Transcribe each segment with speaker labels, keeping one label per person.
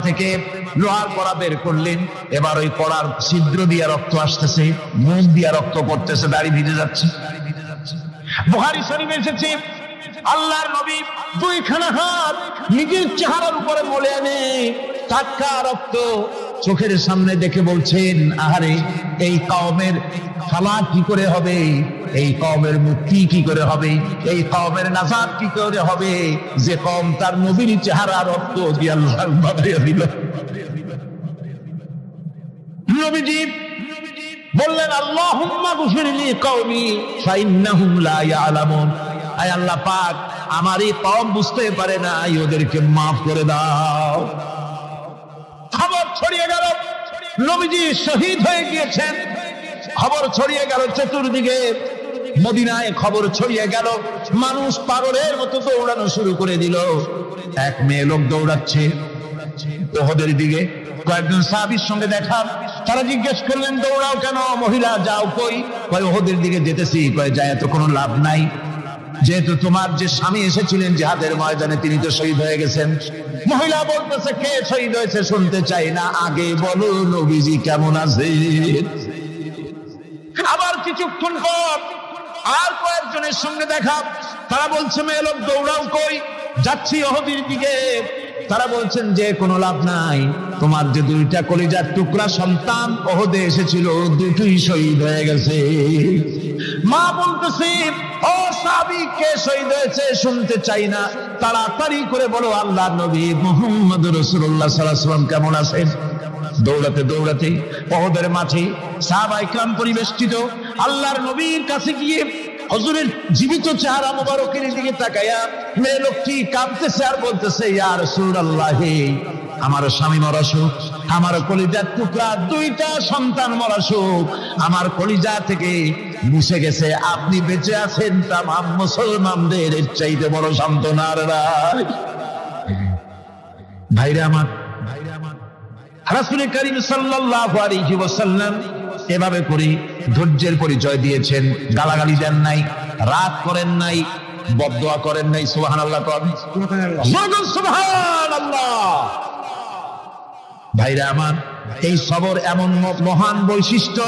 Speaker 1: থেকে লোহার কড়া বের করলেন। এবার ওই কড়ার ছিদ্র দিয়ে রক্ত আসতেছে, মুখ দিয়ে রক্ত পড়তেছে, দাড়ি ভিজে যাচ্ছে। বুখারী শরীফে এসেছে আল্লাহর নবী দুইখানা হাত নিজের চেহারার উপরে মলে এনে টাটকা রক্ত চোখের সামনে দেখে বলছেন, আহারে এই কওমের ফালাক কি করে হবে, এই কওমের মুক্তি কি করে হবে, এই কওমের নাজাত কি করে হবে, যে কওম তার নবীর চেহারা রক্ত দিয়ে আল্লাহ বানাইয়া দিল। নবীজি বললেন, আল্লাহুম্মা গফিরলি কওমি ফাইন্নাহুম লা ইয়ালামুন। আয় আল্লাহ পাক, আমার এই কওম বুঝতে পারে না, ওদেরকে মাফ করে দাও। খবর ছড়িয়ে গেল নবীজি শহীদ হয়ে গিয়েছেন। খবর ছড়িয়ে গেল চতুর্দিকে, মদিনায় খবর ছড়িয়ে গেল। মানুষ পাগলের মতো দৌড়ানো শুরু করে দিল। এক মেয়ে লোক দৌড়াচ্ছে উহুদের দিকে। কয়েকজন সাহাবীর সঙ্গে দেখা, তারা জিজ্ঞেস করলেন, দৌড়াও কেন মহিলা, যাও কই? কয় উহুদের দিকে যেতেছি। কয় যায় তো কোনো লাভ নাই, যেহেতু তোমার যে স্বামী এসেছিলেন জিহাদের ময়দানে তিনি তো শহীদ হয়ে গেছেন। মহিলা বলতেছে, কে শহীদ হয়েছে শুনতে চাই না, আগে বলো নবীজি কেমন আছে। আবার কিছুক্ষণ পর আর কয়েকজনের সঙ্গে দেখা, তারা বলছে, মেয়ে লোক দৌড়াও কই? যাচ্ছি উহুদের দিকে। তারা বলছেন যে কোনো লাভ নাই, তোমার যে দুইটা কলিজার টুকরা সন্তান উহুদে এসেছিল দুটোই শহীদ হয়ে গেছে। মা বলতেছে, ও সাহাবী, কে শহীদ হয়েছে শুনতে চাই না, তাড়াতাড়ি করে বলো আল্লাহর নবী মুহাম্মদুর রাসূলুল্লাহ সাল্লাল্লাহু আলাইহি ওয়াসাল্লাম কেমন আছেন। দৌড়াতে দৌড়াতে উহুদের মাঠে সাহাবায়ে কেরাম পরিবেষ্টিত। আল্লাহর নবীর কাছে গিয়ে হুজুরের জীবিত চেহারা মোবারকের দিকে তাকায়া মেয়ে লোকটি কাঁদতেছে আর বলতেছে, ইয়া রাসূলুল্লাহ, আমার স্বামী মরা শোক, আমার কলিজার টুকরা দুইটা সন্তান মরা শোক আমার কলিজা থেকে মুছে গেছে, আপনি বেঁচে আছেন তামাম মুসলমানদের এর চাইতে বড় সান্ত্বনা আর নাই। ভাইরা আমার, রাসূল করিম সাল্লাল্লাহু আলাইহি ওয়াসাল্লাম এভাবে করে ধৈর্যের পরিচয় দিয়েছেন। গালাগালি দেন নাই, রাগ করেন নাই, বদদোয়া করেন নাই। সুবহানাল্লাহ, সুবহানাল্লাহ। ভাইরা আমার, এই সবর এমন মহান বৈশিষ্ট্য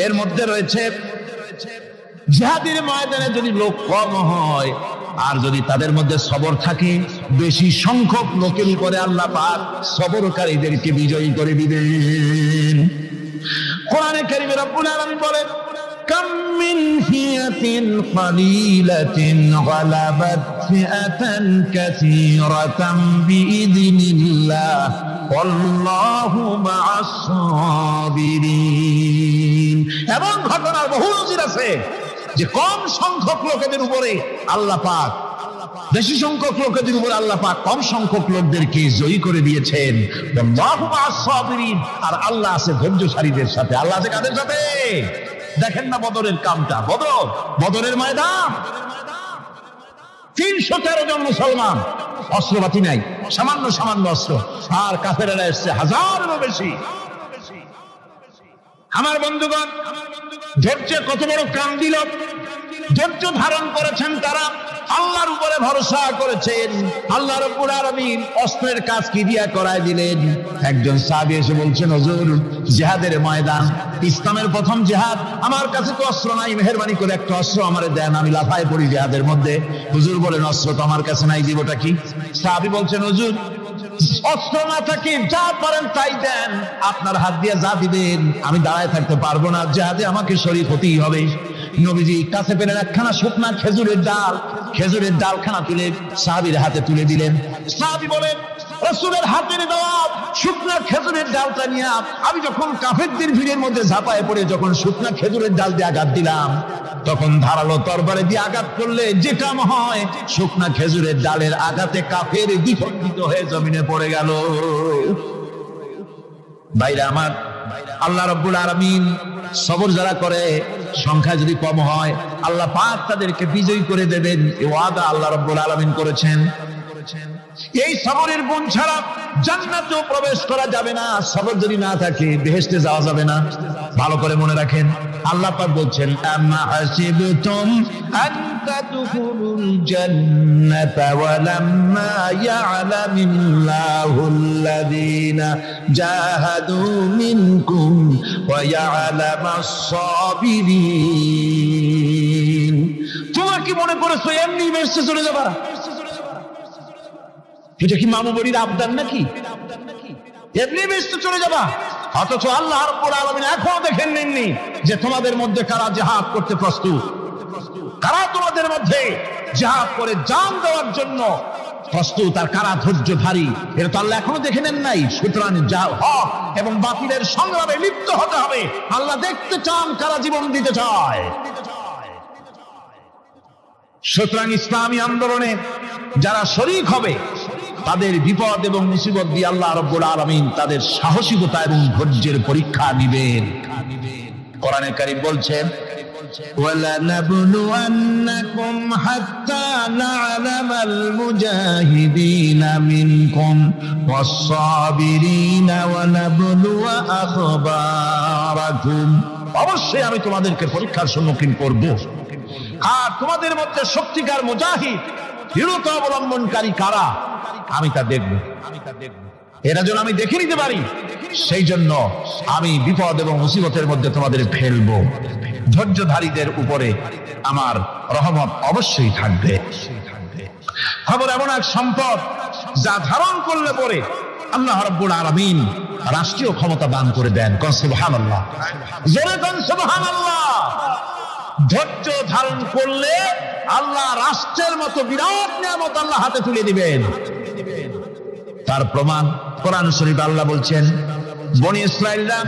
Speaker 1: এর মধ্যে রয়েছে। জিহাদের ময়দানে যদি লোক কম হয় আর যদি তাদের মধ্যে সবর থাকে, বেশি সংখ্যক লোকের উপরে আল্লাহ পাক সবরকারীদেরকে বিজয়ী করে দিবেন। কোরআনে কারীমে রব্বুল আলামিন বলেন, কাম মিন ফিয়াতিন কালিলাতিন গালাবাত ফিআতান কাসীরাতান বিইذনিল্লাহ আল্লাহু মা'আস সাবিরিন। এমন ঘটনার বহু নজির আছে যে কম সংখ্যক লোকেদের উপরে আল্লাহ পাক, বেশি সংখ্যক লোকেদের উপরে আল্লাহ পাক কম সংখ্যক লোকদেরকে জয়ী করে দিয়েছেন। আল্লাহু মা'আস সাবিরিন, আর আল্লাহ আছে ধৈর্যশালীদের সাথে। আল্লাহ আছে কাদের সাথে? দেখেন না বদরের কামটা, বদরের ময়দান, 313 জন মুসলমান, অস্ত্রপাতি নাই, সামান্য সামান্য অস্ত্র, আর কাফেরেরা এসছে হাজারেরও বেশি। আমার বন্ধুগণ, ধৈর্য কত বড় কাম দিল, ধৈর্য ধারণ করেছেন তারা, আল্লাহর উপরে ভরসা করেছেন। আল্লাহ রাব্বুল আলামিন অস্ত্রের কাজ কি দিয়া করায় দিলেন। একজন সাহাবী এসে বলছেন, হুজুর, জিহাদের ময়দান, ইসলামের প্রথম জিহাদ, আমার কাছে তো অস্ত্র নাই, মেহেরবানি করে একটা অস্ত্র আমারে দেন, আমি লাফায় পড়ি জিহাদের মধ্যে। হুজুর বলেন, অস্ত্র তো আমার কাছে নাই, দিবটা কি? সাহাবী বলছেন, হুজুর, অস্ত্র না থাকে যা পারেন তাই দেন, আপনার হাত দিয়ে যা দিবেন আমি দাঁড়ায় থাকতে পারবো না, জিহাদে আমাকে শরীক হতেই হবে। নবীজি কাছে পেলেন একখানা শুকনা খেজুরের ডালখানা তুলে সাহাবীর হাতে তুলে দিলেন। সাহাবী বলেন, রাসূলের হাতের দেওয়া শুকনা খেজুরের ডালটা নিয়ে আমি যখন কাফেরদের ভিড়ের মধ্যে ঝাঁপায় পড়ে যখন শুকনা খেজুরের ডাল দিয়ে আঘাত দিলাম, তখন ধারালো তরবারে দিয়ে আঘাত করলে যে কাম হয়, শুকনা খেজুরের ডালের আঘাতে কাফের দ্বিখণ্ডিত হয়ে জমিনে পড়ে গেল। ভাইরা আমার, আল্লাহ রাব্বুল আলামিন সবর যারা করে, সংখ্যা যদি কম হয়, আল্লাহ পাক তাদেরকে বিজয়ী করে দেবেন, এই ওয়াদা আল্লাহ রাব্বুল আলামিন করেছেন। এই সবরের গুণ ছাড়া জান্নাতেও প্রবেশ করা যাবে না। সবর যদি না থাকে বেহেশতে যাওয়া যাবে না। ভালো করে মনে রাখেন, আল্লাহ পাক বলছেন আম্মা হাসিবতুম আন তাদখুলুল জান্নাতা ওয়া লাম্মা ইয়ালামিল্লাহুল্লাযীনা জাহাদু মিনকুম ওয়া ইয়ালামাস সাবিরিন। তোমরা কি মনে করেছো এমনি বেহেশতে চলে যাবা? এটা কি মামু বাড়ির আবদার নাকি? এমনি বেহেশতে চলে যাবা? অথচ আল্লাহ রাব্বুল আলামিন এখনো দেখেন নেননি যে তোমাদের মধ্যে কারা জিহাদ করতে প্রস্তুত, কারা তোমাদের মধ্যে জিহাদ করে জান দেওয়ার জন্য প্রস্তুত, আর কারা ধৈর্যধারী, এটা তো আল্লাহ এখনো দেখে নেন নাই। সুতরাং হক এবং বাতিলের সংগ্রামে লিপ্ত হতে হবে। আল্লাহ দেখতে চান কারা জীবন দিতে চায়। সুতরাং ইসলামী আন্দোলনে যারা শরীক হবে তাদের বিপদ এবং মুসিবত দিয়ে আল্লাহ রাব্বুল আলামিন তাদের সাহসিকতা এবং ধৈর্যের পরীক্ষা নেবেন। কোরআনে কারীম বলছেন وَلَنَبْلُوَنَّكُمْ حَتَّى نَعْلَمَ الْمُجَاهِدِينَ مِنكُمْ وَالصَّابِرِينَ وَنَبْلُوَ أَخْبَارَكُمْ। অবশ্যই আমি তোমাদেরকে পরীক্ষার সম্মুখীন করব, আর তোমাদের মধ্যে সত্যিকার মুজাহিদ দৃঢ়তা অবলম্বনকারী কারা আমি তা দেখব। এরা যেন আমি দেখে নিতে পারি, সেই জন্য আমি বিপদ এবং মুসিবতের মধ্যে তোমাদের ফেলবো। ধৈর্যধারীদের উপরে আমার রহমত অবশ্যই থাকবে। খবর এমন এক সম্পদ যা ধারণ করলে পরে আল্লাহ রাব্বুল আলামিন রাষ্ট্রীয় ক্ষমতা দান করে দেন। কোন সুবহানাল্লাহ, জোরে কোন সুবহানাল্লাহ। ধৈর্য ধারণ করলে আল্লাহ রাষ্ট্রের মতো বিরাট নিয়ামত আল্লাহ হাতে তুলে দিবেন। তার প্রমাণ কোরআন শরীফে আল্লাহ বলছেন, বনি ইসরাইলরা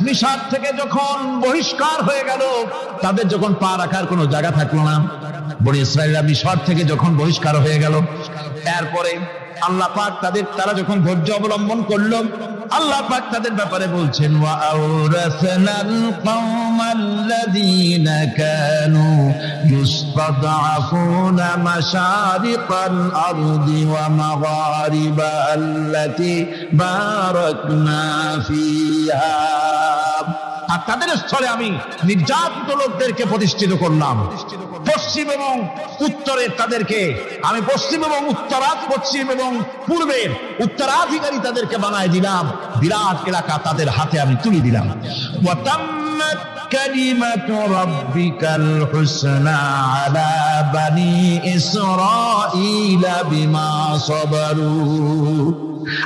Speaker 1: মিশর থেকে যখন বহিষ্কার হয়ে গেল, তাদের যখন পা রাখার কোনো জায়গা থাকলো না, বনি ইসরাইলরা মিশর থেকে যখন বহিষ্কার হয়ে গেল, এরপরে আল্লাহ পাক তারা যখন ধৈর্য অবলম্বন করলো, আল্লাহ পাক তাদের ব্যাপারে বলছেন ওয়া আওরাসনাল কওমাল্লাযীনা কানু ইস্তাদআফুনা মাশারিকাল আরদি ওয়া মাগারিবা আল্লাতী বারাকনা ফিহা। আর তাদের স্থলে আমি নির্যাতিত লোকদেরকে প্রতিষ্ঠিত করলাম। পশ্চিম এবং উত্তরে তাদেরকে আমি পশ্চিম এবং পশ্চিম এবং পূর্বের উত্তরাধিকারী তাদেরকে বানায় দিলাম। বিরাট এলাকা তাদের হাতে আমি তুলে দিলাম। ওয়া তাম্মাত কালিমাতু রাব্বিকাল হুসনা আলা বানি ইসরাঈলা বিমা সাবারু।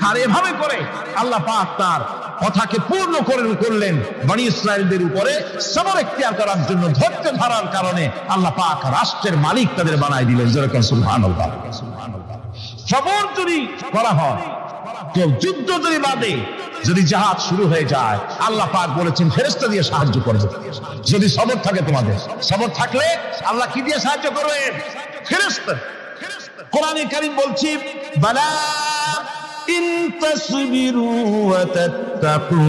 Speaker 1: আর এভাবে করে আল্লাহ পাক তার কথাকে পূর্ণ করলেন বনি ইসরাইলদের উপরে সবর ইখতিয়ার করার জন্য। ধৈর্য ধারার কারণে আল্লাহ পাক রাষ্ট্রের মালিক তাদের বানায় দিলেন। যেরকম সুবহানাল্লাহ। সবর যদি করা হয়, কেউ যুদ্ধ যদি বাদে, যদি জিহাদ শুরু হয়ে যায়, আল্লাহ পাক বলেছেন ফেরেশতা দিয়ে সাহায্য করবে। যদি সবর থাকে, তোমাদের সবর থাকলে আল্লাহ কি দিয়ে সাহায্য করবেন? ফেরেশতা। কোরআনে কারীম বলছি বালা ইন তাসবিরু ওয়া তাত্তাকু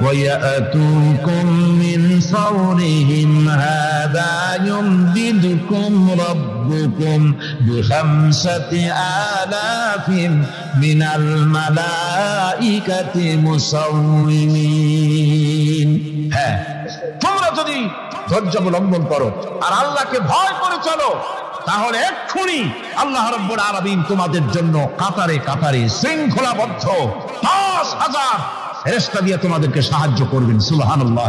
Speaker 1: ওয়া ইয়াতুকুম মিন ফাওরিহিম হাদা ইউমদিদুকুম রাব্বুকুম বিখামসাতি আলাফিন মিনাল মালাইকাতি মুসাউমিমিন। হ্যাঁ, তোমরা যদি ধৈর্য অবলম্বন করো আর আল্লাহকে ভয় করে চলো, তাহলে এক্ষুনি আল্লাহ রাব্বুল আলামিন তোমাদের জন্য কাতারে কাতারে শৃঙ্খলাবদ্ধ ৫,০০০ ফেরেশতা দিয়ে তোমাদেরকে সাহায্য করবেন। সুবহানাল্লাহ।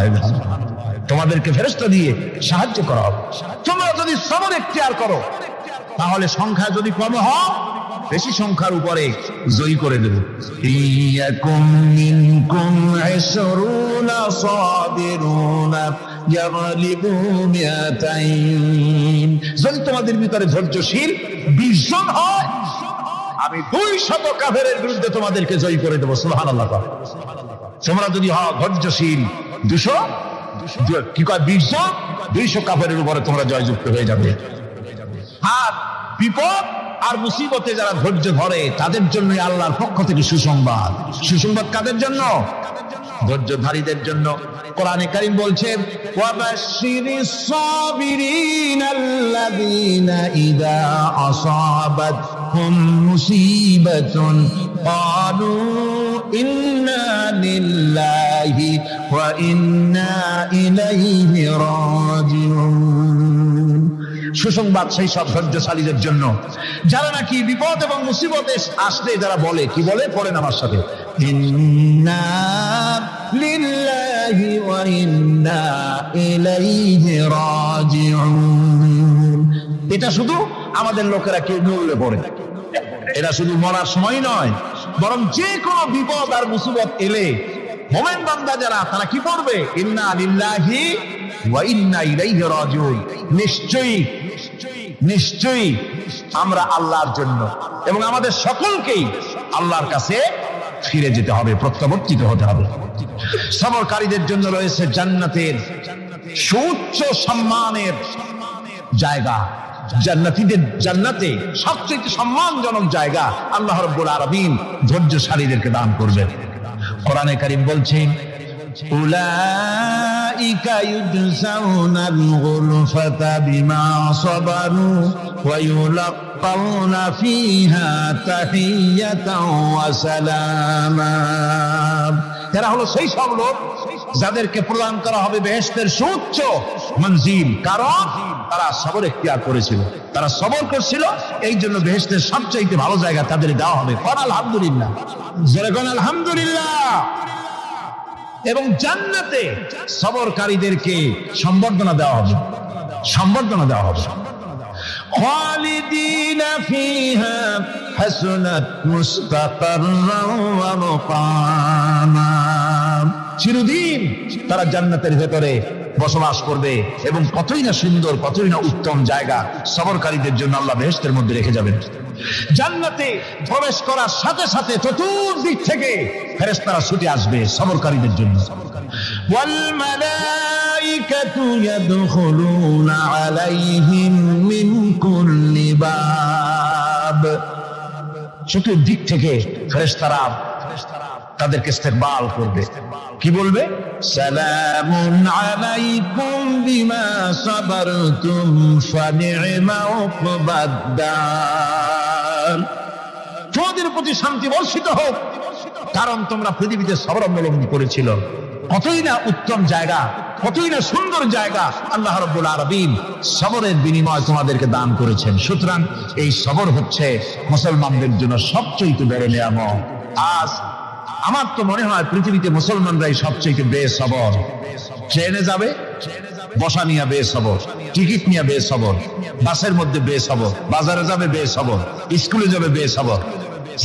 Speaker 1: তোমাদেরকে ফেরেশতা দিয়ে সাহায্য করা হবে। তোমরা যদি সবর ইখতিয়ার করো, তাহলে সংখ্যা যদি কম হয়, বেশি সংখ্যার উপরে জয়ী করে দেব। ইয়াকুম মিনকুম ২০ সাবিরুনা ইয়াগলিবু মিয়াতাইন। যদি তোমাদের ভিতরে ধৈর্যশীল ২০ জন হয়, আমি ২০০ কাফেরের বিরুদ্ধে তোমাদেরকে জয়ী করে দেব। সুবহানাল্লাহ। তোমরা যদি হও ধৈর্যশীল ২০০ কি কয় ২০ জন, ২০০ কাফেরের উপরে তোমরা জয়যুক্ত হয়ে যাবে। আর বিপদ আর মুসিবতে যারা ধৈর্য ধরে, তাদের জন্য আল্লাহর পক্ষ থেকে সুসংবাদ। সুসংবাদ কাদের জন্য? ধৈর্যধারীদের জন্য। কোরআনে কারীম বলছে ওয়াবাশশিরিস সাবিরিনাল্লাযীনা ইযা আসাবাতহুম মুসিবাতুন ক্বালু ইন্না লিল্লাহি লিল্লাহি ওয়া ইন্না ইলাইহি রাজিউন। সুসংবাদ সেই সব ধৈর্যশালীদের জন্য যারা নাকি বিপদ এবং মুসিবতে আসলে যারা বলে, কি বলে, পড়েন আমার সাথে, ইন্না লিল্লাহি ওয়া ইন্না ইলাইহি রাজিউন। এটা শুধু আমাদের লোকেরা কেউ মরলে পড়ে, এটা শুধু মরার সময় নয়, বরং যে কোনো বিপদ আর মুসিবত এলে মুমিন বান্দা যারা তারা কি করবে, ইন্না লিল্লাহি ওয়া ইন্না ইলাইহি রাজিউন। নিশ্চয়ই আমরা আল্লাহর জন্য এবং আমাদের সকলকেই আল্লাহর কাছে ফিরে যেতে হবে, প্রত্যাবর্তিত হতে হবে। সবরকারীদের জন্য রয়েছে জান্নাতের সুউচ্চ সম্মানের জায়গা। জান্নাতে সবচেয়ে সম্মানজনক জায়গা আল্লাহ রাব্বুল আলামিন ধৈর্যশালীদেরকে দান করবেন। কোরআনে কারীম বলছেন, উলাইকা ইউজজাউনাল গুরফাতা বিমা সাবারু ওয়া ইউলাক্কাউনা ফিহা তাহিয়াতাও ওয়া সালামা। এরা হলো সেই সব লোক যাদেরকে প্রদান করা হবে বেহেশতের সুউচ্চ মঞ্জিল, কারণ তারা সবর ইখতিয়ার করেছিল, তারা সবর করছিল, এই জন্য বেহেশতের সবচেয়ে ভালো জায়গা তাদের দেওয়া হবে। আলহামদুলিল্লাহ, জোরে কোন আলহামদুলিল্লাহ। এবং জান্নাতে সবরকারীদেরকে সম্বর্ধনা দেওয়া হবে, সম্বর্ধনা দেওয়া হবে। খালিদিনা ফিহা হাসনাত মুস্তাকাররাও ওয়া মুকামা। চিরদিন তারা জান্নাতের ভেতরে বসবাস করবে এবং কতই না সুন্দর, কতই না উত্তম জায়গা সবরকারীদের জন্য আল্লাহ বেহেশতের মধ্যে রেখে যাবেন। জান্নাতে প্রবেশ করার সাথে সাথে চতুর্দিক থেকে ফেরেশতারা ছুটে আসবে সবরকারীদের জন্য। ওয়াল মালাইকাতু ইয়াদখুলুনা আলাইহিম মিন কুল্লি বাব। চতুর্দিক থেকে ফেরেশতারা তাদেরকে ইস্তেকবাল করবে, কি বলবে, সালামুন আলাইকুম বিমা সাবারতুম ফানি'মা উকবাদ। তোমাদের প্রতি শান্তি বর্ষিত হোক, কারণ তোমরা পৃথিবীতে সবর অবলম্বন করেছিল। কতই না উত্তম জায়গা, কতই না সুন্দর জায়গা আল্লাহ রাব্বুল আলামিন সবরের বিনিময় তোমাদেরকে দান করেছেন। সুতরাং এই সবর হচ্ছে মুসলমানদের জন্য সবচেয়ে বড় নিয়ামত। আজ আমার তো মনে হয় পৃথিবীতে মুসলমানরাই সবচেয়ে বেসবর। ট্রেনে যাবে বসা নিয়ে বেসবর, টিকিট নিয়ে বেসবর, বাসের মধ্যে বেসবর, বাজারে যাবে বেসবর, স্কুলে যাবে বেসবর,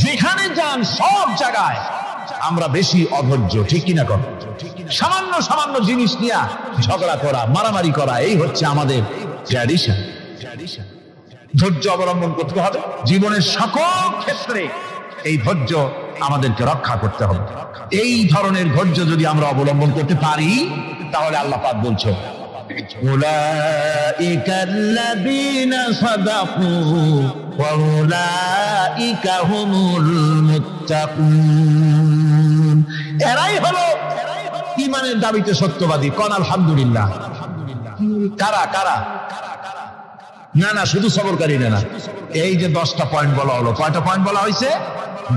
Speaker 1: যেখানে যান সব জায়গায় আমরা বেশি অধৈর্য, ঠিক কিনা? কর সামান্য সামান্য জিনিস নিয়ে ঝগড়া করা, মারামারি করা, এই হচ্ছে আমাদের ট্র্যাডিশন। ধৈর্য অবলম্বন করতে হবে জীবনের সকল ক্ষেত্রে, এই ধৈর্য আমাদেরকে রক্ষা করতে হবে। এই ধরনের ধৈর্য যদি আমরা অবলম্বন করতে পারি তাহলে আল্লাহ পাক বলছে, উলাইকাল্লাযীনা সাদাকু ওয়া উলাইকা হুমুল মুত্তাকুন। এরাই হলো ঈমানের দাবিতে সত্যবাদী। কোন আলহামদুলিল্লাহ। কারা কারা? না শুধু সবরকারী না, এই যে 10টা পয়েন্ট বলা হলো, কয়টা পয়েন্ট বলা হয়েছে?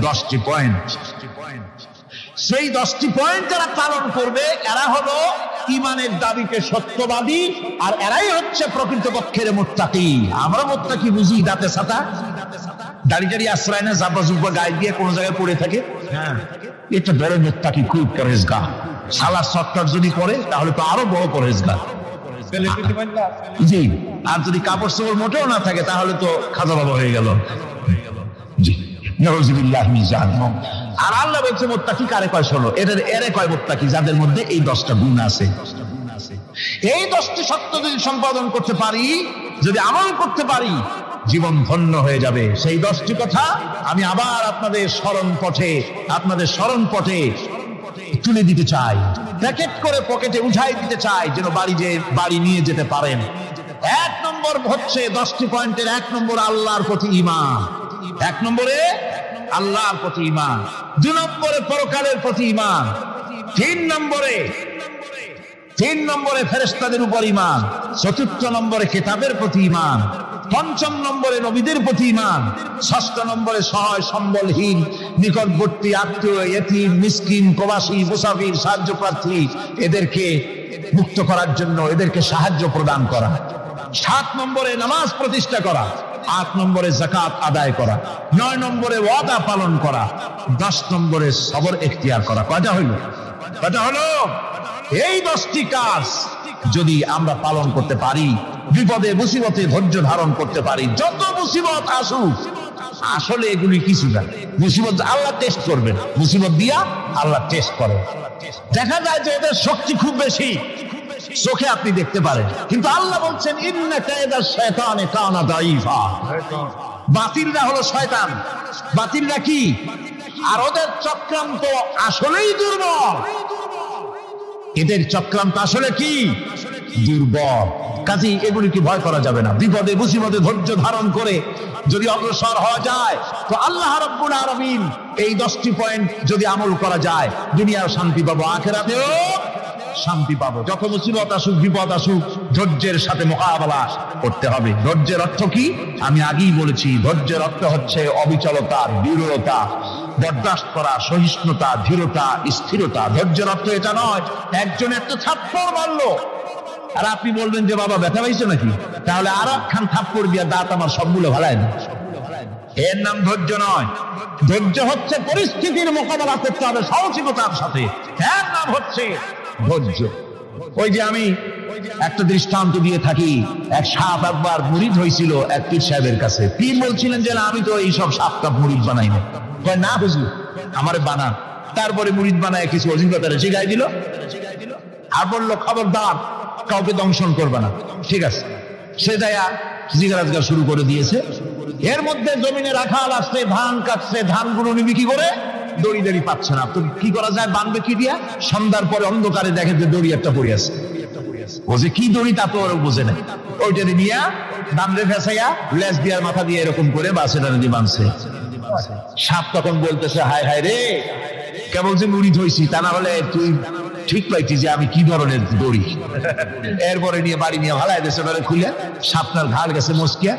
Speaker 1: 10টি পয়েন্ট। সেই 10টি পয়েন্ট যারা পালন করবে এরা হলো ঈমানের দাবিকে সত্যবাদী, আর এরাই হচ্ছে প্রকৃতপক্ষের মুত্তাকি। আমরা মুত্তাকি বুঝি দাঁতে ছাতা, দাড়ি আশ্রয় না, জাব্বা জুব্বা গায়ে দিয়ে কোন জায়গায় পড়ে থাকে, হ্যাঁ, এটা বড় মুত্তাকি, খুব পরহেজগার। সালাত সত্তর যদি করে তাহলে তো আরো বড় পরহেজগার। জি, আর যদি কাপড় চোপড় মোটেও না থাকে তাহলে তো খাজা বাবা হয়ে গেল। জি, নাউযুবিল্লাহ মিন জাহান্নাম। আর আল্লাহ বলছে মুত্তাকি কারে কয়? শোনো, এরে কয় মুত্তাকি যাদের মধ্যে এই 10টা গুণ আছে। এই 10টি সত্য যদি সম্পাদন করতে পারি, যদি আমল করতে পারি, জীবন ধন্য হয়ে যাবে। সেই 10টি কথা আমি আবার আপনাদের স্মরণ পটে তুলে দিতে চাই, প্যাকেট করে পকেটে উঠাই দিতে চাই, যেন বাড়ি নিয়ে যেতে পারেন। 1 নম্বর হচ্ছে 10টি পয়েন্টের 1 নম্বর আল্লাহর প্রতি ঈমান। 1 নম্বরে আল্লাহর প্রতি ঈমান, 2 নম্বরে পরকালের প্রতি ঈমান, 3 নম্বরে ফেরেশতাদের উপর ঈমান, 4th নম্বরে কিতাবের প্রতি ঈমান, পঞ্চম নম্বরে নবীদের প্রতি ঈমান, ষষ্ঠ নম্বরে সহায় সম্বলহীন নিকটবর্তী আত্মীয়, এতিম, মিসকিন, প্রবাসী, মুসাফির, সাহায্য প্রার্থী এদেরকে মুক্ত করার জন্য এদেরকে সাহায্য প্রদান করা। 7 নম্বরে নামাজ প্রতিষ্ঠা করা, 8 নম্বরে যাকাত আদায় করা, 9 নম্বরে ওয়াদা পালন করা, 10 নম্বরে সবর এখতিয়ার করা। কয়টা হইল? এই 10টি কাজ যদি আমরা পালন করতে পারি, বিপদে মুসিবতে ধৈর্য ধারণ করতে পারি, যত মুসিবত আসুক, আসলে এগুলি কিছু না। মুসিবত আল্লাহ টেস্ট করবেন, মুসিবত দিয়া আল্লাহ টেস্ট করেন। দেখা যায় যে এদের শক্তি খুব বেশি, চোখে আপনি দেখতে পারেন, কিন্তু আল্লাহ বলছেন ইন্না কায়দা শায়তানে কানা দাঈফা। বাতিলরা হলো শয়তান। বাতিলরা কি? আর ওদের চক্রান্ত আসলেই দুর্বল। এদের চক্রান্ত আসলে কি? দুর্বল। কাজেই এগুলিকে ভয় করা যাবে না। বিপদে মুসিবতে ধৈর্য ধারণ করে যদি অগ্রসর হওয়া যায়, তো আল্লাহ রাব্বুল আলামিন এই 10টি পয়েন্ট যদি আমল করা যায়, দুনিয়াও শান্তি পাবো, আখিরাতেও শান্তি পাবো। যত মুসিবত আসুক, বিপদ আসুক, ধৈর্যের সাথে মোকাবেলা করতে হবে। ধৈর্যের অর্থ কি? আমি আগেই বলেছি, ধৈর্যের অর্থ হচ্ছে অবিচলতা, দৃঢ়তা, বরদাস্ত করা, সহিষ্ণুতা, ধীরতা, স্থিরতা। ধৈর্যের অর্থ এটা নয় একজন একটা থাপ্পড় মারলো আর আপনি বলবেন যে বাবা ব্যথা পাইছো নাকি, তাহলে আর একখান থাপ্পড় দিয়া দাঁত আমার সবগুলো ভালায় না। এর নাম ধৈর্য নয়। ধৈর্য হচ্ছে পরিস্থিতির মোকাবেলা করতে হবে সাহসিকতার সাথে, এর নাম হচ্ছে ধৈর্য। ওই যে আমি একটা দৃষ্টান্ত দিয়ে থাকি, এক সাপ একবার মুরিদ হয়েছিল এক পীর সাহেবের কাছে। পীর বলছিলেন যে আমি তো এইসব সাপ কাপ মুরিদ বানাই না। কয় না হুজুর, আমারে বানান। তারপরে মুরিদ বানায় কিছু অভিজ্ঞতা শিখাই দিল আর বললো খবরদার কাউকে দংশন করবে না। ঠিক আছে, সে দেয়া জিজ্ঞাসা শুরু করে দিয়েছে। এর মধ্যে জমিনে রাখাল আসছে, ধান কাটছে, ধানগুলো নিবি কি করে, দড়ি দড়ি পাচ্ছে না। তো কি করা যায়, বানবে কি দিয়া? সন্ধ্যার পরে অন্ধকারে দেখে যে দড়ি একটা পড়ে আছে। ও যে কি দড়ি তা তো ওরা বোঝে না। ওইটা নিয়ে দামরে ফেসাইয়া লেজ দিয়ার মাথা দিয়ে এরকম করে বাসেটা দিয়ে বাঁধছে। সাপ তখন বলতেছে, হায় হায় রে, কেবল যে মুড়ি ধইছি, তা না হলে তুই ঠিক পাইছি যে আমি কি ধরনের দড়ি। এরপরে নিয়ে বাড়ি নিয়ে ভালাই দেশে খুলে সাপটার ঘাড় গেছে মস্কিয়া।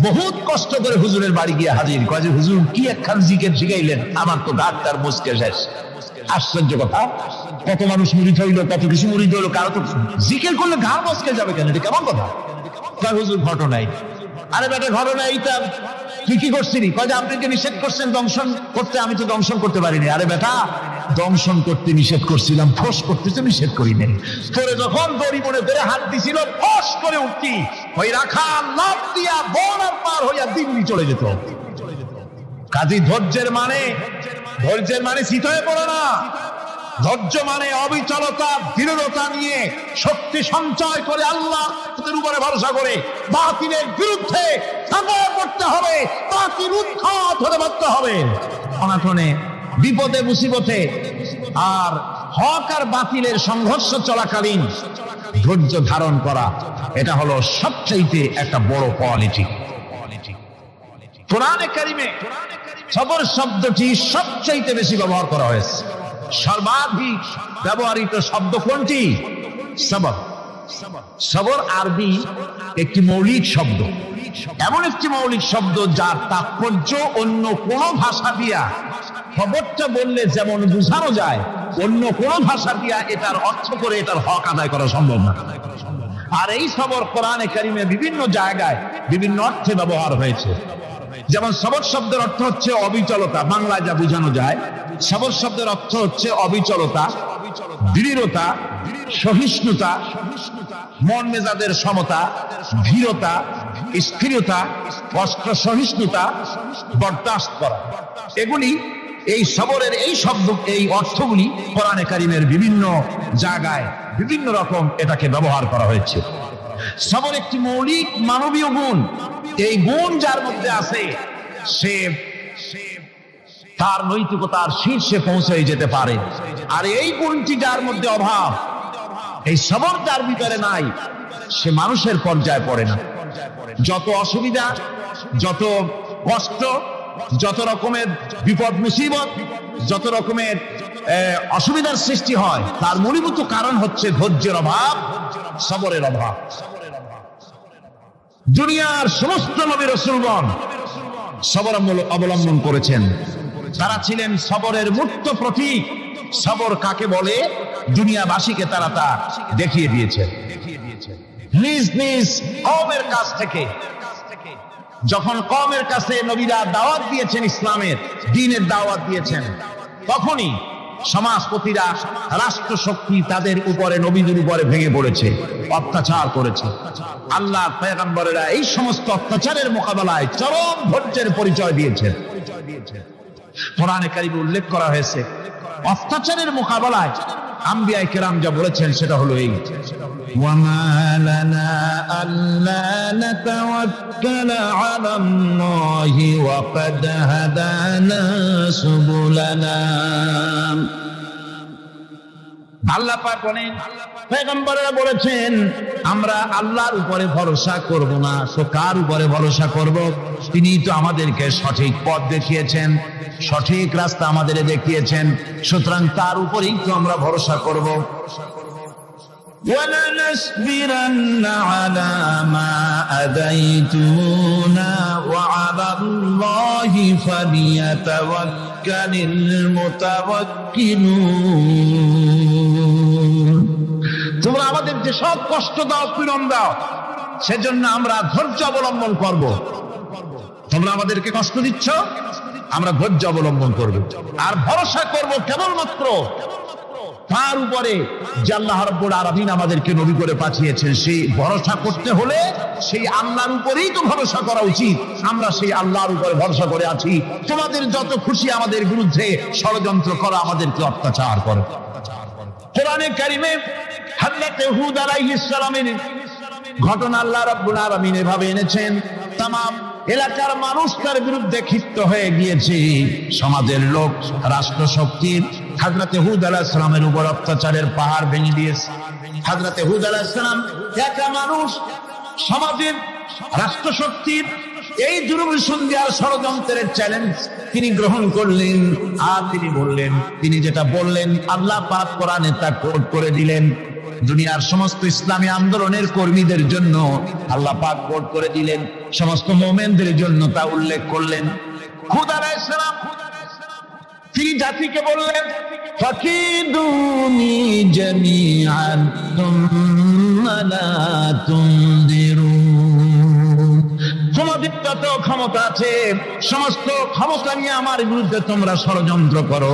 Speaker 1: বহুত কষ্ট করে হুজুরের বাড়ি গিয়ে হাজির। কয় যে হুজুর কি একখান জিকের শিখাইলেন, আমার তো ঘাটটার মস্কে শেষ। আশ্চর্য কথা, কত মানুষ মুড়ি হইল, কত কিছু মুড়ি হইলো, কারো তো জিকের করলে ঘাড় মস্কে যাবে কেন? এটা কেমন কথা? কয় হুজুর ঘটনাই। আরে বেটা ঘটনা এইটা, তুই কি করছিলি? কয় যে আপনি নিষেধ করছেন দংশন করতে, আমি তো দংশন করতে পারিনি। আরে বেটা, দংশন করতে নিষেধ করছিলাম, ফোস করতে তো নিষেধ করি নাই। তোরে যখন দড়ি মনে করে হাত দিছিল, ফোস করে উঠতি, ওই রাখা লাভ দিয়া বর্ডার পার হইয়া দিল্লি চলে যেত। কাজী ধৈর্যের মানে শীত হয়ে পড়ে না। ধৈর্য মানে অবিচলতা, দৃঢ়তা নিয়ে শক্তি সঞ্চয় করে আল্লাহর উপরে ভরসা করে বাতিলের বিরুদ্ধে ঝাঁপিয়ে পড়তে হবে, বাতিল উৎখাত হতে পারতে হবে। অনাথনে, বিপদে মুসিবতে আর হক আর বাতিলের সংঘর্ষ চলাকালীন ধৈর্য ধারণ করা, এটা হলো সবচাইতে একটা বড় কোয়ালিটি। কোরআনে কারিমে সবর শব্দটি সবচাইতে বেশি ব্যবহার করা হয়েছে। সর্বাধিক ব্যবহৃত শব্দ কোনটি? সবর। সবর আরবি একটি মৌলিক শব্দ, এমন একটি মৌলিক শব্দ যার তাৎপর্য অন্য কোন ভাষা দিয়া, খবরটা বললে যেমন বোঝানো যায়, অন্য কোন ভাষা দিয়া এটার অর্থ করে এটার হক আদায় করা সম্ভব না। আর এই সবর কোরআনে কারিমে বিভিন্ন জায়গায় বিভিন্ন অর্থে ব্যবহার হয়েছে। যেমন সবর শব্দের অর্থ হচ্ছে অবিচলতা, বাংলায় যা বোঝানো যায়। সবর শব্দের অর্থ হচ্ছে অবিচলতা, দৃঢ়তা, সহিষ্ণুতা, মন মেজাজের সমতা, ধীরতা, স্থিরতা, কষ্ট সহিষ্ণুতা, বরদাস্ত করা। এগুলি এই সবরের এই শব্দ, এই অর্থগুলি কোরআনে কারিমের বিভিন্ন জায়গায় বিভিন্ন রকম এটাকে ব্যবহার করা হয়েছে। সবর একটি মৌলিক মানবীয় গুণ। এই গুণ যার মধ্যে আছে, সে তার নৈতিকতার শীর্ষে পৌঁছে যেতে পারে। আর এই গুণটি যার মধ্যে অভাব, এই সবর যার ভিতরে নাই, সে মানুষের পর্যায়ে পড়ে না। যত অসুবিধা, যত কষ্ট, যত রকমের বিপদ মুসিবত, যত রকমের অসুবিধার সৃষ্টি হয়, তার মূলীভূত কারণ হচ্ছে ধৈর্যের অভাব, সবরের অভাব। দুনিয়ার সমস্ত নবী রাসূলগণ সবর অবলম্বন করেছেন। তারা ছিলেন সবরের মূর্ত প্রতীক। সবর কাকে বলে দুনিয়াবাসীকে তারা তা দেখিয়ে দিয়েছে। নিজ নিজ কওমের কাছ থেকে যখন কওমের কাছে নবীরা দাওয়াত দিয়েছেন, ইসলামের দ্বীনের দাওয়াত দিয়েছেন, তখনই সমাজপতিরা, রাষ্ট্রশক্তি তাদের উপরে, নবীদের উপরে ভেঙে পড়েছে, অত্যাচার করেছে। আল্লাহ পয়গম্বরেরা এই সমস্ত অত্যাচারের মোকাবেলায় চরম ধৈর্যের পরিচয় দিয়েছেন। কোরআনে কারিমে উল্লেখ করা হয়েছে অত্যাচারের মোকাবেলায় আম্বিয়া কেরাম যা বলেছেন সেটা হলো এই:
Speaker 2: وما لنا ألا نتوكل على الله وقد هدانا سبلنا।
Speaker 1: আল্লাহ পাক বলেন, পয়গম্বরেরা বলেছেন আমরা আল্লাহর উপরে ভরসা করব না, তো কার উপরে ভরসা করব? তিনি তো আমাদেরকে সঠিক পথ দেখিয়েছেন, সঠিক রাস্তা আমাদের দেখিয়েছেন, সুতরাং তার উপরেই তো আমরা ভরসা করব।
Speaker 2: ولنصبرن على ما أذيتمونا وعلى الله فليتوكل المتوكلون।
Speaker 1: তোমরা আমাদের যে সব কষ্ট দাও, পীড়ন দাও, সেজন্য আমরা ধৈর্য অবলম্বন করব। তোমরা আমাদেরকে কষ্ট দিচ্ছ, আমরা ধৈর্য অবলম্বন করব আর ভরসা করব কেবলমাত্র তার উপরে যে আল্লাহ রাব্বুল আলামিন আমাদেরকে নবী করে পাঠিয়েছেন। সেই ভরসা করতে হলে সেই আল্লাহর উপরেই তো ভরসা করা উচিত। আমরা সেই আল্লাহর উপরে ভরসা করে আছি। তোমাদের যত খুশি আমাদের বিরুদ্ধে ষড়যন্ত্র করো, আমাদেরকে অত্যাচার করো। কোরআনে কারিমে হযরত হুদ আলাইহিস সালামের ঘটনা আল্লাহ রাব্বুল আলামিন এভাবে এনেছেন, तमाम এলাকার মানুষ তার বিরুদ্ধে ক্ষিপ্ত হয়ে গিয়েছে। সমাজের লোক, রাষ্ট্র শক্তি হযরত হুদ আলাইহিস সালামের উপর অত্যাচারের পাহাড় ভেঙে দিয়েছে। হযরত হুদ আলাইহিস সালাম একা মানুষ, সমাজের রাষ্ট্র শক্তির এই দুর্বিসন্ধি আর ষড়যন্ত্রের চ্যালেঞ্জ তিনি গ্রহণ করলেন। আর তিনি বললেন, তিনি যেটা বললেন আল্লাহ পাক কোরআনে তা কোট করে দিলেন। দুনিয়ার সমস্ত ইসলামী আন্দোলনের কর্মীদের জন্য আল্লাহ পাক কোট করে দিলেন, সমস্ত মুমিনদের জন্য তা উল্লেখ করলেন। হুদ আলাইহিস সালাম তিনি জাতিকে বললেন,
Speaker 2: ফাকিদুনি জামিআন তুম্মা লা তুনদিরুন।
Speaker 1: তোমাদের যত ক্ষমতা আছে সমস্ত ক্ষমতা নিয়ে আমার বিরুদ্ধে তোমরা ষড়যন্ত্র করো,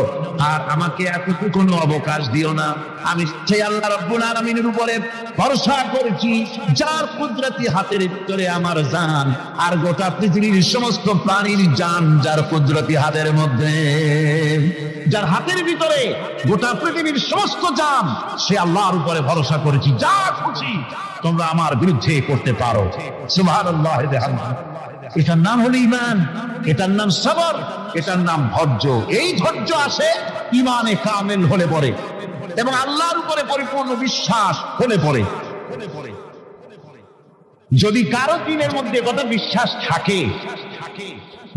Speaker 1: আর আমাকে এতটুকু অবকাশ দিও না। আমি সেই আল্লাহ রাব্বুল আলামিনের উপরে ভরসা করেছি, যার কুদরতি হাতের ভিতরে আমার জান, আর গোটা পৃথিবীর সমস্ত প্রাণীর জান যার কুদরতি হাতের মধ্যে, যার হাতের ভিতরে গোটা পৃথিবীর সমস্ত জান, সে আল্লাহর উপরে ভরসা করেছি। যা খুশি তোমরা আমার বিরুদ্ধে করতে পারো। সুবহানাল্লাহ। এটার নাম হলো ঈমান, এটার নাম সবর, এটার নাম ধৈর্য। এই ধৈর্য আসে ঈমানে কামেল হলে পরে এবং আল্লাহর উপরে পরিপূর্ণ বিশ্বাস হলে পরে। যদি কারো দিনের মধ্যে কথা বিশ্বাস থাকে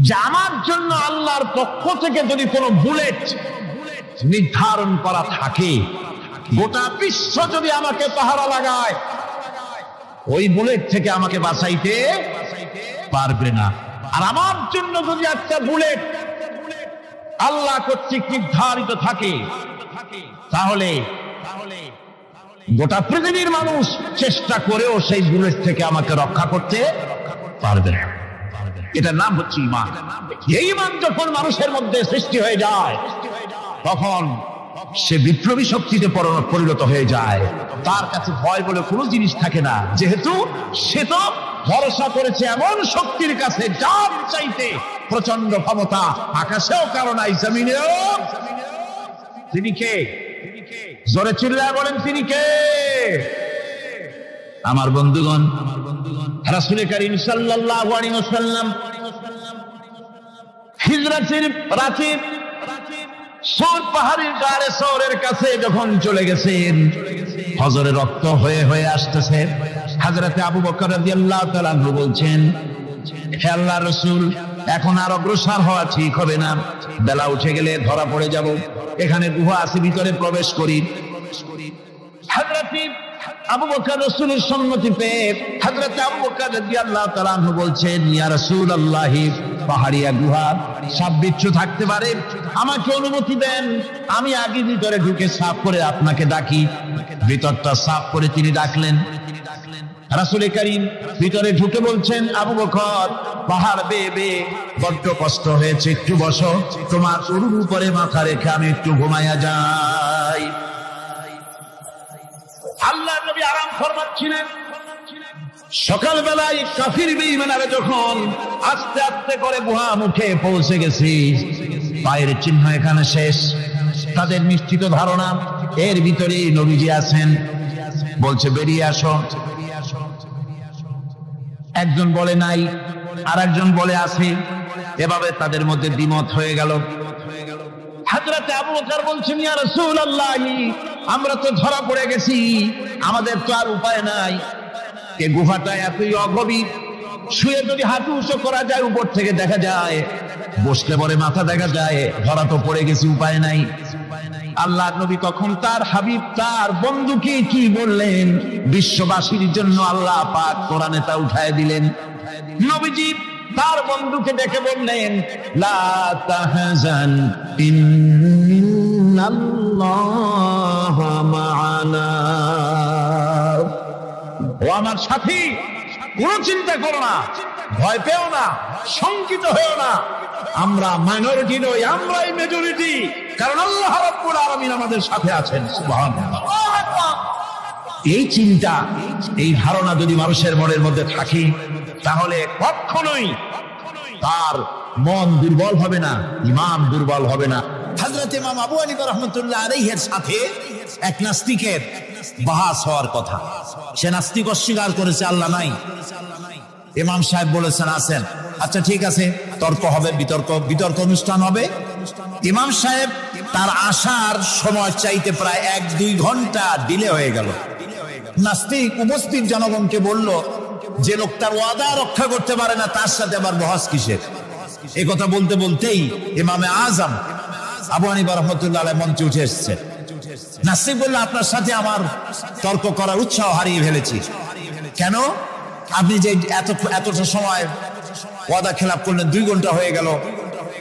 Speaker 1: যে আমার জন্য আল্লাহর পক্ষ থেকে যদি কোনো বুলেট নির্ধারণ করা থাকে, গোটা বিশ্ব যদি আমাকে পাহারা লাগায়, ওই বুলেট থেকে আমাকে বাঁচাইতে পারবে না। আর আমার জন্য যদি একটা বুলেট আল্লাহ কর্তৃক নির্ধারিত থাকে, তাহলে গোটা পৃথিবীর মানুষ চেষ্টা করেও সেই বুলেট থেকে আমাকে রক্ষা করতে পারবে না। এটার নাম হচ্ছে ঈমান। এই ঈমান যখন মানুষের মধ্যে সৃষ্টি হয়ে যায়, তখন সে বিপ্লবী শক্তিতে পরিণত হয়ে যায়। তার কাছে ভয় বলে কোনো জিনিস থাকে না, যেহেতু সে তো ভরসা করেছে এমন শক্তির কাছে যার চাইতে প্রচন্ড ক্ষমতা আকাশেও কারো নাই, জমিনেও। তিনি কে? জোরে চিল্লায় বলেন, তিনি কে? আমার বন্ধুগণ, রাসূল করিম সাল্লাল্লাহু আলাইহি ওয়াসাল্লাম হিজরতের রাতে সৌর পাহাড়ের গাড়ে সৌরের কাছে যখন চলে গেছেন, হজরে রক্ত হয়ে হয়ে আসতেছে। হযরতে আবু বকর রাদিয়াল্লাহু তাআলা আনহু বলছেন, হে আল্লাহর রাসূল, এখন আর অগ্রসর হওয়া ঠিক হবে না, বেলা উঠে গেলে ধরা পড়ে যাব। এখানে গুহা আছে, ভিতরে প্রবেশ করি। হযরতে আবু বকর রাসূলের সম্মতি পেয়ে হযরত আবু বকর রাদিয়াল্লাহু তাআলা আনহু বলছেন, ইয়া রাসূলুল্লাহ, পাহাড়িয়া গুহা, সাপ বিচ্ছু থাকতে পারে, আমাকে অনুমতি দেন, আমি আগে ভিতরে ঢুকে সাফ করে আপনাকে ডাকি। ভিতরটা সাফ করে তিনি ডাকলেন। রাসূল করিম ভিতরে ঢুকে বলছেন, আবু বকর, পাহাড় বেয়ে বেয়ে বড্ড কষ্ট হয়েছে, একটু বসো, তোমার উরুর উপরে মাথা রেখে আমি একটু ঘুমাইয়া যাই। আল্লাহ নবী আরাম ফরমাচ্ছিলেন। সকালবেলায় কাফির বেঈমানরা যখন আস্তে আস্তে করে গুহা মুখে পৌঁছে গেছি, পায়ের চিহ্ন এখানে শেষ, তাদের নিশ্চিত ধারণা এর ভিতরেই নবীজি আছেন। বলছে, বেরিয়ে আসো। একজন বলে নাই, আর একজন বলে আছে, এভাবে তাদের মধ্যে দ্বিমত হয়ে গেল। হযরত আবু বকর বলছেন, ইয়া রাসূলুল্লাহ, আমরা তো ধরা পড়ে গেছি, আমাদের তো আর উপায় নাই। এই গুহাটা এতই অগভীর, শুয়ে যদি হাঁটু উঁচু করা যায় উপর থেকে দেখা যায়, বসলে পরে মাথা দেখা যায়, ধরা তো পড়ে গেছি, উপায় নাই। আল্লাহ নবী তখন তার হাবিব, তার বন্ধুকে কি বললেন, বিশ্ববাসীর জন্য আল্লাহ পাক কোরআনে তা উঠায় দিলেন। নবীজি তার বন্ধুকে ডেকে বললেন, লা তাহজান ইন্নাল্লাহা মা'ানা। ও আমার সাথী, কোনো চিন্তা করো না, ভয় পেও না, শঙ্কিত হয়েও না, আমরা মাইনরিটি নই, আমরাই মেজরিটি, কারণ আল্লাহ রাব্বুল আলামিন আমাদের সাথে আছেন। সুবহানাল্লাহ। এই চিন্তা, এই ধারণা যদি মানুষের মনের মধ্যে থাকে, তাহলে কখনোই তার মন দুর্বল হবে না, ঈমান দুর্বল হবে না। হযরত ইমাম আবু হানিফা রাহমাতুল্লাহ আলাইহির সাথে এক নাস্তিকের বাহাস হওয়ার কথা। সে নাস্তিক অস্বীকার করেছে আল্লাহ নাই। ইমাম সাহেব বলেছেন, আছেন, আচ্ছা ঠিক আছে, তর্ক হবে, বিতর্ক অনুষ্ঠান হবে। ইমাম সাহেব তার আসার সময় চাইতে প্রায় 1-2 ঘন্টা ডিলে হয়ে গেল। নাস্তিক উপস্থিত জনগণকে বলল, যে লোক তার ওয়াদা রক্ষা করতে পারে না, তার সাথে আবার বহস কিসের? এই কথা বলতে বলতেই ইমামে আজম আবু হানিফা রাহমাতুল্লাহ আলাইহি মঞ্চে উঠে এসেছে। নাস্তিক বলল, আপনার সাথে আমার তর্ক করার উৎসাহ হারিয়ে ফেলেছি। কেন? আপনি যে এতটা সময় ওয়াদা খেলাপ করলেন, 2 ঘন্টা হয়ে গেল,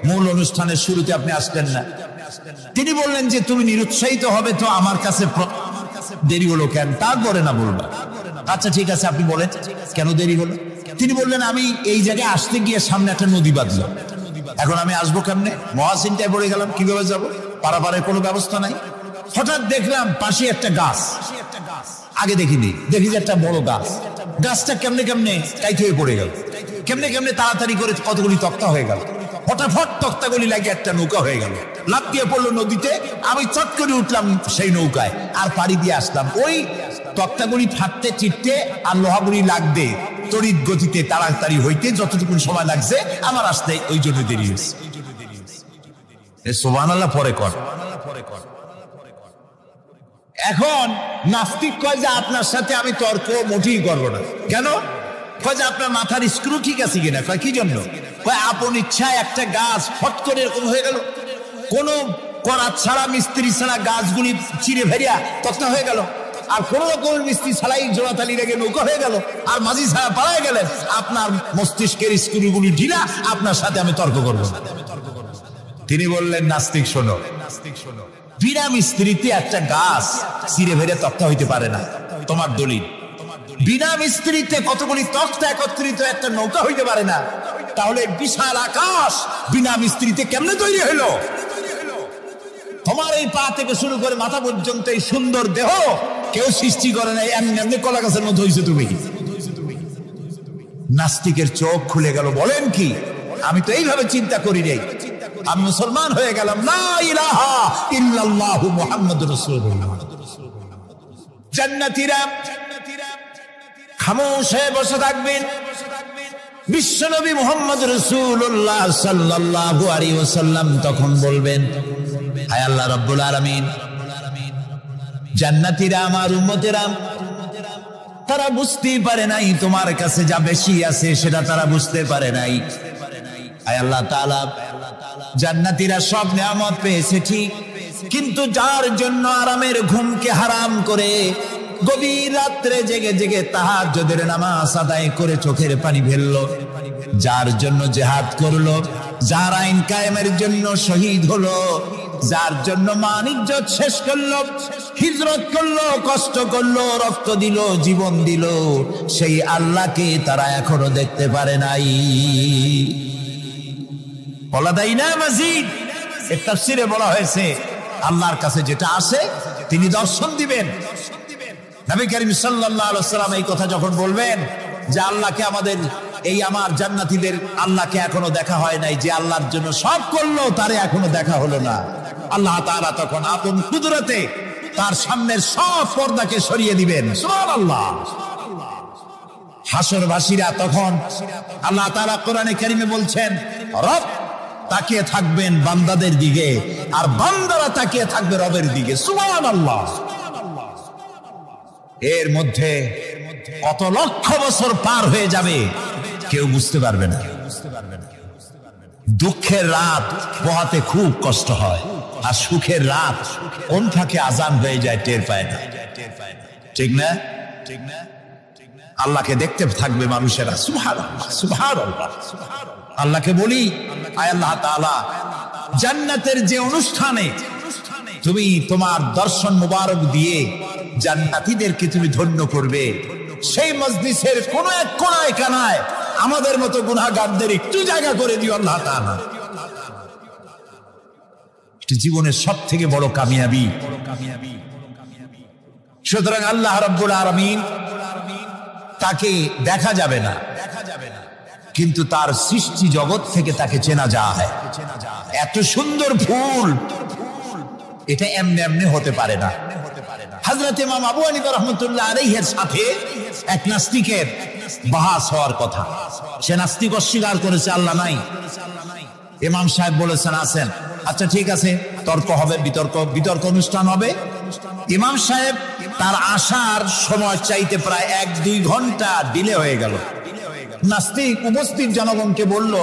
Speaker 1: মূল অনুষ্ঠানের শুরুতে আপনি আসলেন না। তিনি বললেন যে, তুমি নিরুৎসাহিত হবে তো আমার কাছে দেরি হলো কেন? তারপরে না বলবা। আচ্ছা ঠিক আছে, আপনি বলেন কেন দেরি হলো? তিনি বললেন, আমি এই জায়গায় আসতে গিয়ে সামনে একটা নদী বাঁধলো, এখন আমি আসবো কেমনে? মহাচিন্তায় পড়ে গেলাম, কিভাবে যাবো? পারাপারের কোনো ব্যবস্থা নাই। হঠাৎ দেখলাম পাশে একটা গাছ, আগে দেখিনি, দেখি যে একটা বড় গাছ। গাছটা কেমনে কেমনে টাইট হয়ে পড়ে গেল, কেমনে কেমনে তাড়াতাড়ি করে কতগুলি তক্তা হয়ে গেল, ফটাফট তক্তাগুলি লাগে একটা নৌকা হয়ে গেল, লাফ দিয়ে পড়লো নদীতে। আমি চট করে উঠলাম সেই নৌকায় আর পাড়ি দিয়ে আসলাম। ওই তক্তাগুলি ফাটতে চিটতে আর লোহাগুলি লাগবে তড়িৎ গতিতে, তাড়াতাড়ি হইতে যতটুকু সময় লাগছে আমার আসতে, ওই জন্য দেরি হয়েছে। সুবহানাল্লাহ পরে কর। এখন নাস্তিক কয় যে, আপনার সাথে আমি তর্ক মোটেই করবো না। কেন? কয় যে, আপনার মাথার স্ক্রু ঠিক আছে কিনা? কয় কি জন্য? কয় আপন ইচ্ছায় একটা গাছ ফট করে এরকম হয়ে গেল, কোনো করাত ছাড়া, মিস্ত্রি ছাড়া গাছগুলি চিরে ভেরিয়া তক্তা হয়ে গেল, আর কোন রকমের মিস্ত্রি ছাড়াই জোড়াতালি রেখে নৌকা হয়ে গেল, আর মাঝি ছাড়া পালায় গেলেন। আপনার মস্তিষ্কের স্ক্রুগুলি ঢিলা, আপনার সাথে আমি তর্ক করবো না। তিনি বললেন, নাস্তিক শোনো, বিনা মিস্ত্রিতে একটা গাছ চিরে ভেরে তক্তা হইতে পারে না। তোমার দলিল, বিনা মিস্ত্রিতে কতগুলি তক্তা একত্রিত একটা নৌকা হইতে পারে না, তাহলে বিশাল আকাশ বিনা মিস্ত্রিতে কেমনে তৈরি হইল? তোমার এই পা থেকে শুরু করে মাথা পর্যন্ত এই সুন্দর দেহ কেউ সৃষ্টি করে নাই, এমনি এমনি কলা গাছের মধ্যে হয়েছে তুমি। নাস্তিকের চোখ খুলে গেল। বলেন কি? আমি তো এইভাবে চিন্তা করি নাই, আমি মুসলমান হয়ে গেলাম। লা ইলাহা ইল্লাল্লাহু মুহাম্মাদুর রাসূলুল্লাহ। জান্নাতীরা খামোশ হয়ে বসে থাকবেন। বিশ্বনবী মুহাম্মদ রাসূলুল্লাহ সাল্লাল্লাহু আলাইহি ওয়াসাল্লাম তখন বলবেন, হায় আল্লাহ রাব্বুল আলামিন, জান্নাতীরা আমার উম্মতেরা, তারা বুঝতেই পারে নাই তোমার কাছে যা বেশি আছে সেটা তারা বুঝতে পারে নাই। হায় আল্লাহ তাআলা, জান্নাতীরা সব নিয়ামত পেয়েছে ঠিক, কিন্তু যার জন্য আরামের ঘুমকে হারাম করে গভীর রাত্রে জেগে জেগে তাহাজ্জুদের নামাজ আদায় করে চোখের পানি ফেললো। যার জন্য জিহাদ করলো, যার আইন কায়েমের জন্য শহীদ হলো, যার জন্য মান ইজ্জত শেষ করলো, হিজরত করলো, কষ্ট করলো, রক্ত দিল, জীবন দিল, সেই আল্লাহকে তারা এখনো দেখতে পারে নাই। ওয়ালাদাইনা মাজিদ এর তাফসীরে বলা হয়েছে আল্লাহর কাছে যেটা আসে তিনি দর্শন দিবেন। নবী করিম সাল্লাল্লাহু আলাইহি ওয়াসাল্লাম এই কথা যখন বলবেন যে আল্লাহকে আমাদের এই আমার জান্নাতীদের আল্লাহকে এখনো দেখা হয় নাই, যে আল্লাহর জন্য সব করলো তারে এখনো দেখা হলো না, আল্লাহ তাআলা তখন আপন কুদরতে তার সামনের সব পর্দাকে সরিয়ে দিবেন। সুবহানাল্লাহ। হাসরবাসীরা তখন আল্লাহ তাআলা কোরআনে কারীমে বলছেন রব তাকিয়ে থাকবেন বান্দাদের দিকে আর বান্দারা তাকিয়ে থাকবে রবের দিকে। সুবহানাল্লাহ। এর মধ্যে কত লক্ষ বছর পার হয়ে যাবে কেউ বুঝতে পারবে না। দুঃখের রাত পোহাতে খুব কষ্ট হয়, আর সুখের রাত কোন ফাঁকে আজান হয়ে যায় টের পায় না। ঠিক না? আল্লাহকে দেখতে থাকবে মানুষেরা। সুবহানাল্লাহ, সুবহানাল্লাহ। আল্লাহকে বলি, আয় আল্লাহ তাআলা, জান্নাতের যে অনুষ্ঠানে তুমি তোমার দর্শন মুবারক দিয়ে জান্নাতীদেরকে তুমি ধন্য করবে, সেই মজলিসের কোন এক কোনায় কানায় আমাদের মতো গুনাহগারদের একটু জায়গা করে দিও আল্লাহ তাআলা। এটা জীবনের সবথেকে বড় কামিয়াবি। সুতরাং আল্লাহ রাব্বুল আলামিন তাকে দেখা যাবে না, কিন্তু তার সৃষ্টি জগৎ থেকে তাকে চেনা যায়। এত সুন্দর ফুল এটা এমনি এমনি হতে পারে না। হযরত ইমাম আবু হানিফা রাহমাতুল্লাহ আলাইহির সাথে এক নাস্তিকের বাহাস হওয়ার কথা। সে নাস্তিক অস্বীকার করেছে আল্লাহ নাই। ইমাম সাহেব বলেছেন আছেন, আচ্ছা ঠিক আছে, তর্ক হবে, বিতর্ক অনুষ্ঠান হবে। ইমাম সাহেব তার আসার সময় চাইতে প্রায় 1-2 ঘন্টা ডিলে হয়ে গেল। নাস্তিক উপস্থিত জনগণকে বলল,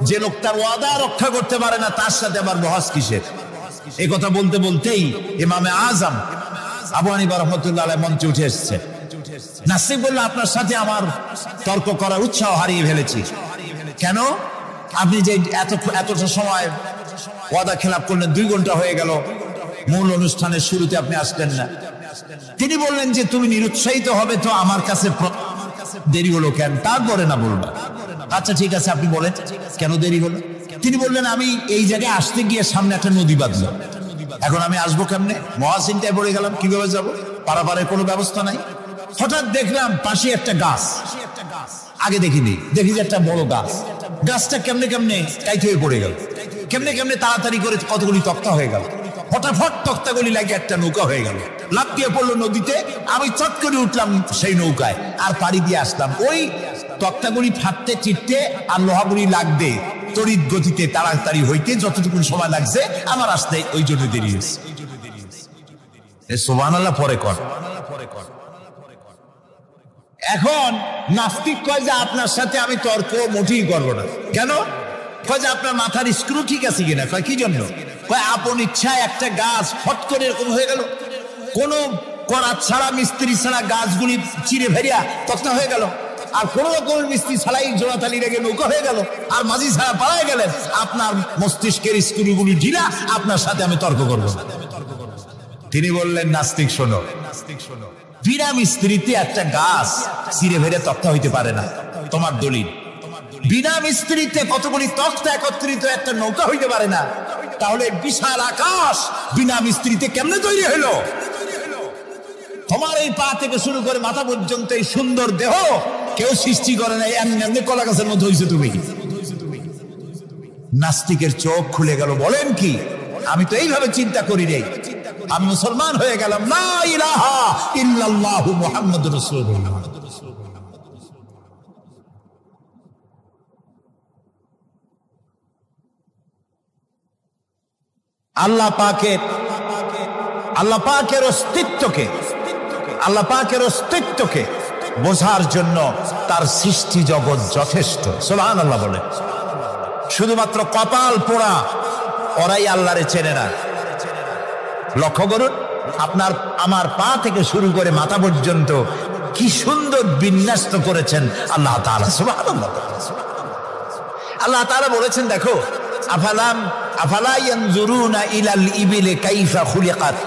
Speaker 1: যে লোকটার ওয়াদা রক্ষা করতে পারে না তার সাথে আবার বহাস কিসের? এই কথা বলতে বলতেই ইমামে আজম আবু হানিফা রাহমাতুল্লাহ আলাইহি মঞ্চে উঠে এসেছে। নাস্তিক বলল, আপনার সাথে আমার তর্ক করার উৎসাহ হারিয়ে ফেলেছি। কেন? আপনি যে এতটা সময় ওয়াদা খেলাপ করলেন, 2 ঘন্টা হয়ে গেল, মূল অনুষ্ঠানের শুরুতে আপনি আসলেন না। তিনি বললেন যে তুমি নিরুৎসাহিত হবে তো আমার কাছে দেরি হলো কেন? তারপরে না বলবা। আচ্ছা ঠিক আছে, আপনি বলেন কেন দেরি হলো? তিনি বললেন, আমি এই জায়গায় আসতে গিয়ে সামনে একটা নদী বাঁধলো, এখন আমি আসবো কেমনে? মহাচিন্তায় পড়ে গেলাম, কিভাবে যাবো? পারাপারের কোনো ব্যবস্থা নাই। হঠাৎ দেখলাম পাশে একটা গাছ, আগে দেখিনি, দেখি যে একটা বড় গাছ। গাছটা কেমনে কেমনে টাইট হয়ে পড়ে গেল, কেমনে কেমনে তাড়াতাড়ি করে কতগুলি তক্তা হয়ে গেল, ফটাফট তক্তাগুলি লাগে একটা নৌকা হয়ে গেল, লাফ দিয়ে পড়লো নদীতে। আমি চট করে উঠলাম সেই নৌকায় আর পাড়ি দিয়ে আসলাম। ওই তক্তাগুলি ফাটতে চিটতে আর লোহাগুলি লাগবে তড়িৎ গতিতে তাড়াতাড়ি হইতে যতটুকু সময় লাগছে আমার আসতে ওই জন্য দেরি হয়েছে। সুবহানাল্লাহ পরে কর। এখন নাস্তিক কয় যে আপনার সাথে আমি তর্ক মোটেই করবো না। কেন? কয় যে আপনার মাথার স্ক্রু ঠিক আছে কিনা। কয় কি জন্য? কয় আপন ইচ্ছায় একটা গাছ ফট করে এরকম হয়ে গেল, কোন করাত ছাড়া মিস্ত্রি ছাড়া গাছগুলি চিরে ভেরিয়া তক্তা হয়ে গেল, আর কোন রকম মিস্ত্রি ছাড়াই জোড়াতালি রেখে নৌকা হয়ে গেল, আর মাঝি ছাড়া পালায় গেলেন। আপনার মস্তিষ্কের স্ক্রুগুলি ঢিলা, আপনার সাথে আমি তর্ক করবো না। তিনি বললেন, নাস্তিক শোনো, বিনা মিস্ত্রিতে একটা গাছ চিরে ভেরে তক্তা হইতে পারে না। তোমার দলিল। বিনা মিস্ত্রিতে কতগুলি তক্তা একত্রিত একটা নৌকা হইতে পারে না, তাহলে বিশাল আকাশ বিনা মিস্ত্রিতে কেমনে তৈরি হইল? তোমার এই পা থেকে শুরু করে মাথা পর্যন্ত এই সুন্দর দেহ কেউ সৃষ্টি করে নাই, এমনি এমনি কলা গাছের মধ্যে হইছে তুমি। নাস্তিকের চোখ খুলে গেল। বলেন কি? আমি তো এইভাবে চিন্তা করি রে, আমি মুসলমান হয়ে গেলাম। লা ইলাহা ইল্লাল্লাহু মুহাম্মাদুর রাসূলুল্লাহ। আল্লাহ পাকের অস্তিত্বকে বোঝার জন্য তার সৃষ্টি জগৎ যথেষ্ট। সুবহানাল্লাহ বলে। শুধুমাত্র কপাল পোড়া ওরাই আল্লাহরে চেনে না। লক্ষ্য করুন, আপনার আমার পা থেকে শুরু করে মাথা পর্যন্ত কি সুন্দর বিন্যস্ত করেছেন আল্লাহ তাআলা। সুবহানাল্লাহ। আল্লাহ তাআলা বলেছেন, দেখো, আফালা ইয়ানজুরুনা ইলাল ইবিলি কাইফা খুলিকাত,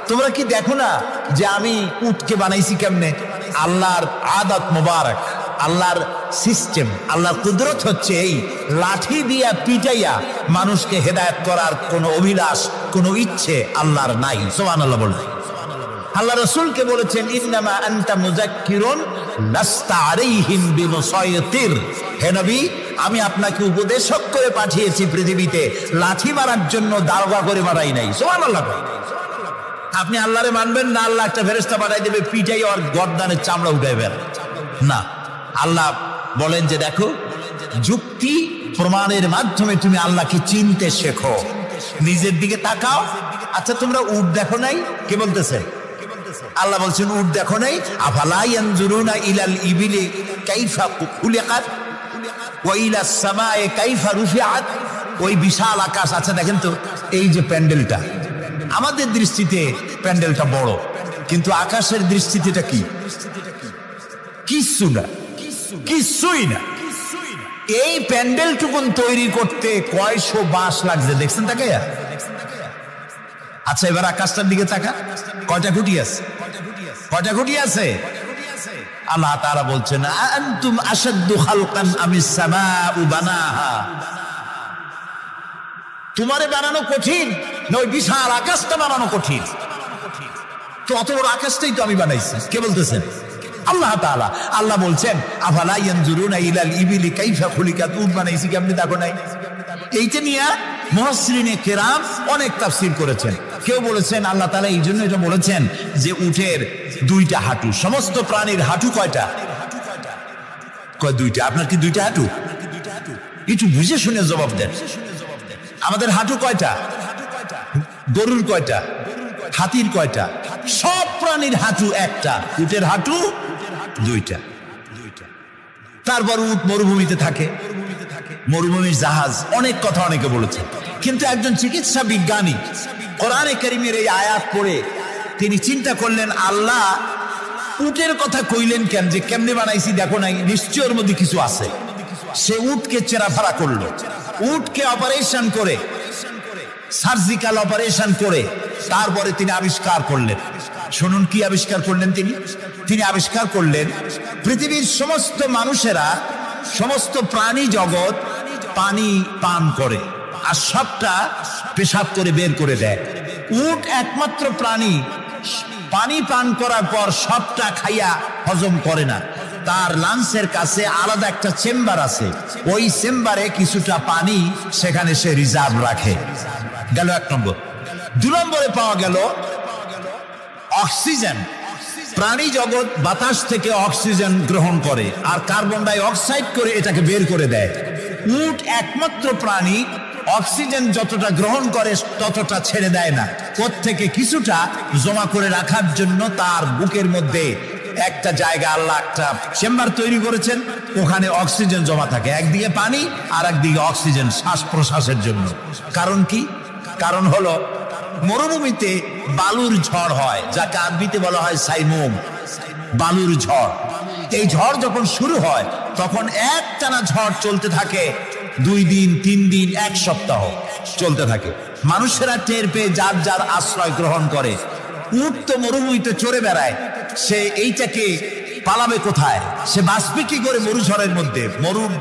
Speaker 1: তোমরা কি দেখো না যে আমি উটকে বানাইছি কেমনে? আল্লাহর আদাত মোবারক, আল্লাহর সিস্টেম, আল্লাহর কুদরত হচ্ছে এই লাঠি দিয়া পিটাইয়া মানুষকে হেদায়েত করার কোনো অভিলাষ, কোনো ইচ্ছে আল্লাহর নাই। সুবহানাল্লাহ বললেন। আল্লাহ রাসূলকে বলেছেন, ইন্নামা আনতা মুযাক্কিরুন লাস্তা আলাইহিম বিমুসাইতির, হে নবী, আমি আপনাকে উপদেশক করে পাঠিয়েছি পৃথিবীতে, লাঠি মারার জন্য দারোগা করে মারাই নাই। সুবহানাল্লাহ। আপনি আল্লাহরে মানবেন না, আল্লাহ একটা ফেরেশতা পাঠাই দেবে পিটাই আর গর্দানের চামড়া উঠাইবেন না। আল্লাহ বলেন যে দেখো, যুক্তি প্রমাণের মাধ্যমে তুমি আল্লাহকে চিনতে শেখো, নিজের দিকে তাকাও। আচ্ছা, তোমরা উট দেখো নাই? কে বলতেছেন? আল্লাহ বলছেন, উট দেখো নাই? আফালা ইয়ানজুরুনা ইলাল ইবিলি কাইফা খুলিকাত ওয়া ইলাস সামাই কাইফা রুফিআত, ওই বিশাল আকাশ আছে দেখেন তো, এই যে প্যান্ডেলটা, আমাদের দৃষ্টিতে প্যান্ডেলটা বড়, কিন্তু আকাশের দৃষ্টিতে এটা কি? কিছুই না। এই প্যান্ডেলটুকুন তৈরি করতে কয়শো বাঁশ লাগছে, দেখছেন তাকে? আচ্ছা, এবার আকাশটার দিকে তাকা, কয়টা খুঁটি আছে? কয়টা খুঁটি আছে? আল্লাহ তাআলা বলছেন, আনতুম আশাদ্দু খালকান আমিস সামাউ বানাহা, তোমারে বানানো কঠিন না ওই বিশাল আকাশটা বানানো কঠিন? তো অত বড় আকাশটাই তো আমি বানাইছি। কে বলতেছেন? আল্লাহ তাআলা। আল্লাহ বলছেন, আফালা ইয়ানজুরুনা ইলাল ইবিলি কাইফা খুলিকাত, উট বানাইছি কি আপনি দেখো নাই? এইটা নিয়ে মুফাসসিরিনে কেরাম অনেক তাফসীর করেছেন। কেউ বলেছেন আল্লাহ তাআলা এই জন্য এটা বলেছেন যে উটের দুইটা হাঁটু। সমস্ত প্রাণীর হাঁটু কয়টা? কয় দুইটা। আপনার কি দুইটা হাঁটু? একটু বুঝে শুনে জবাব দেন। আমাদের হাঁটু কয়টা? গরুর কয়টা? হাতির কয়টা? সব প্রাণীর হাঁটু একটা, উটের হাঁটু দুইটা। তারপর উট মরুভূমিতে থাকে, মরুভূমির জাহাজ, অনেক কথা অনেকে বলেছে। কিন্তু একজন চিকিৎসা বিজ্ঞানী কোরআনে কারীমের এই আয়াত পড়ে তিনি চিন্তা করলেন, আল্লাহ উটের কথা কইলেন কেন? যে কেমনে বানাইছি দেখো নাই, নিশ্চয় ওর মধ্যে কিছু আছে। সে উটকে চেরাফাড়া করলো, উটকে অপারেশন করে, সার্জিক্যাল অপারেশন করে তারপরে তিনি আবিষ্কার করলেন। শুনুন কি আবিষ্কার করলেন তিনি আবিষ্কার করলেন, পৃথিবীর সমস্ত মানুষেরা, সমস্ত প্রাণী জগৎ পানি পান করে আর সবটা পেশাব করে বের করে দেয়। উট একমাত্র প্রাণী পানি পান করার পর সবটা খাইয়া হজম করে না, তার লাংসের কাছে আলাদা একটা চেম্বার আছে, ওই চেম্বারে কিছুটা পানি সেখানে সে রিজার্ভ রাখে। গেল এক নম্বর। দুই নম্বরে পাওয়া গেল অক্সিজেন। প্রাণী জগৎ বাতাস থেকে অক্সিজেন গ্রহণ করে আর কার্বন ডাই অক্সাইড করে এটাকে বের করে দেয়। উট একমাত্র প্রাণী অক্সিজেন যতটা গ্রহণ করে ততটা ছেড়ে দেয় না, কোত্থেকে কিছুটা জমা করে রাখার জন্য তার বুকের মধ্যে একটা জায়গা আল্লাহ একটা চেম্বার তৈরি করেছেন, ওখানে অক্সিজেন জমা থাকে, একদিকে পানি আর একদিকে অক্সিজেন শ্বাস প্রশ্বাসের জন্য। কারণ কি? কারণ হলো মরুভূমিতে বালুর ঝড় হয়, যাকে আরবিতে বলা হয় সাইমুম, বালুর ঝড়। এই ঝড় যখন শুরু হয় তখন একটানা ঝড় চলতে থাকে, 2 দিন 3 দিন 1 সপ্তাহ চলতে থাকে। মানুষেরা টের পেয়ে যার যার আশ্রয় গ্রহণ করে। উট তো মরুভূমিতে চড়ে বেড়ায়, সে এইটাকে পালাবে কোথায়? সে বাঁচবে কি করে মরুঝড়ের মধ্যে?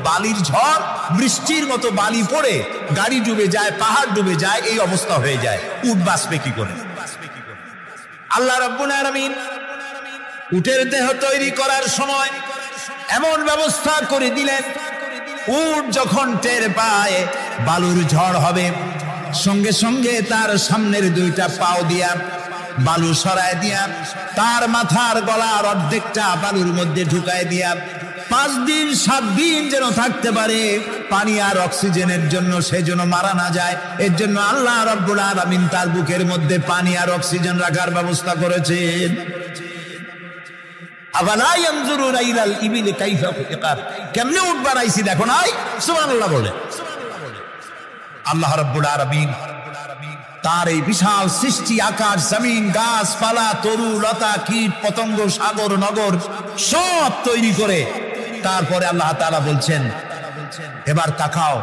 Speaker 1: বালির ঝড়, বৃষ্টির মতো বালি পড়ে গাড়ি ডুবে যায়, পাহাড় ডুবে যায়, এই অবস্থা হয়ে যায়। উট বাঁচবে কি করে? আল্লাহ রাব্বুল আলামিন উটের দেহ তৈরি করার সময় এমন ব্যবস্থা করে দিলেন, উট যখন টের পায় বালুর ঝড় হবে, সঙ্গে সঙ্গে তার সামনের 2টা পাও দিয়া বালু সরায় দিয়া তার মাথার গলার অর্ধেকটা বালুর মধ্যে ঢুকায় দিয়া 5 দিন 7 দিন যেন থাকতে পারে, পানি আর অক্সিজেনের জন্য, সে যেন মারা না যায়। এর জন্য আল্লাহ রাব্বুল আলামিন তার বুকের মধ্যে পানি আর অক্সিজেন রাখার ব্যবস্থা করেছেন। আফালা ইয়ানজুরুনা ইলাল ইবিলি কাইফা খুলিকাত, কেমনে উট বানাইছি দেখো নাই? সুবহানাল্লাহ বলে। আল্লাহ রাব্বুল আলামিন তার এই বিশাল সৃষ্টি, আকাশ জমিন, গাছপালা, তরু লতা, কীট পতঙ্গ, সাগর নগর সব তৈরি করে তারপরে আল্লাহ তাআলা বলছেন, এবার তাকাও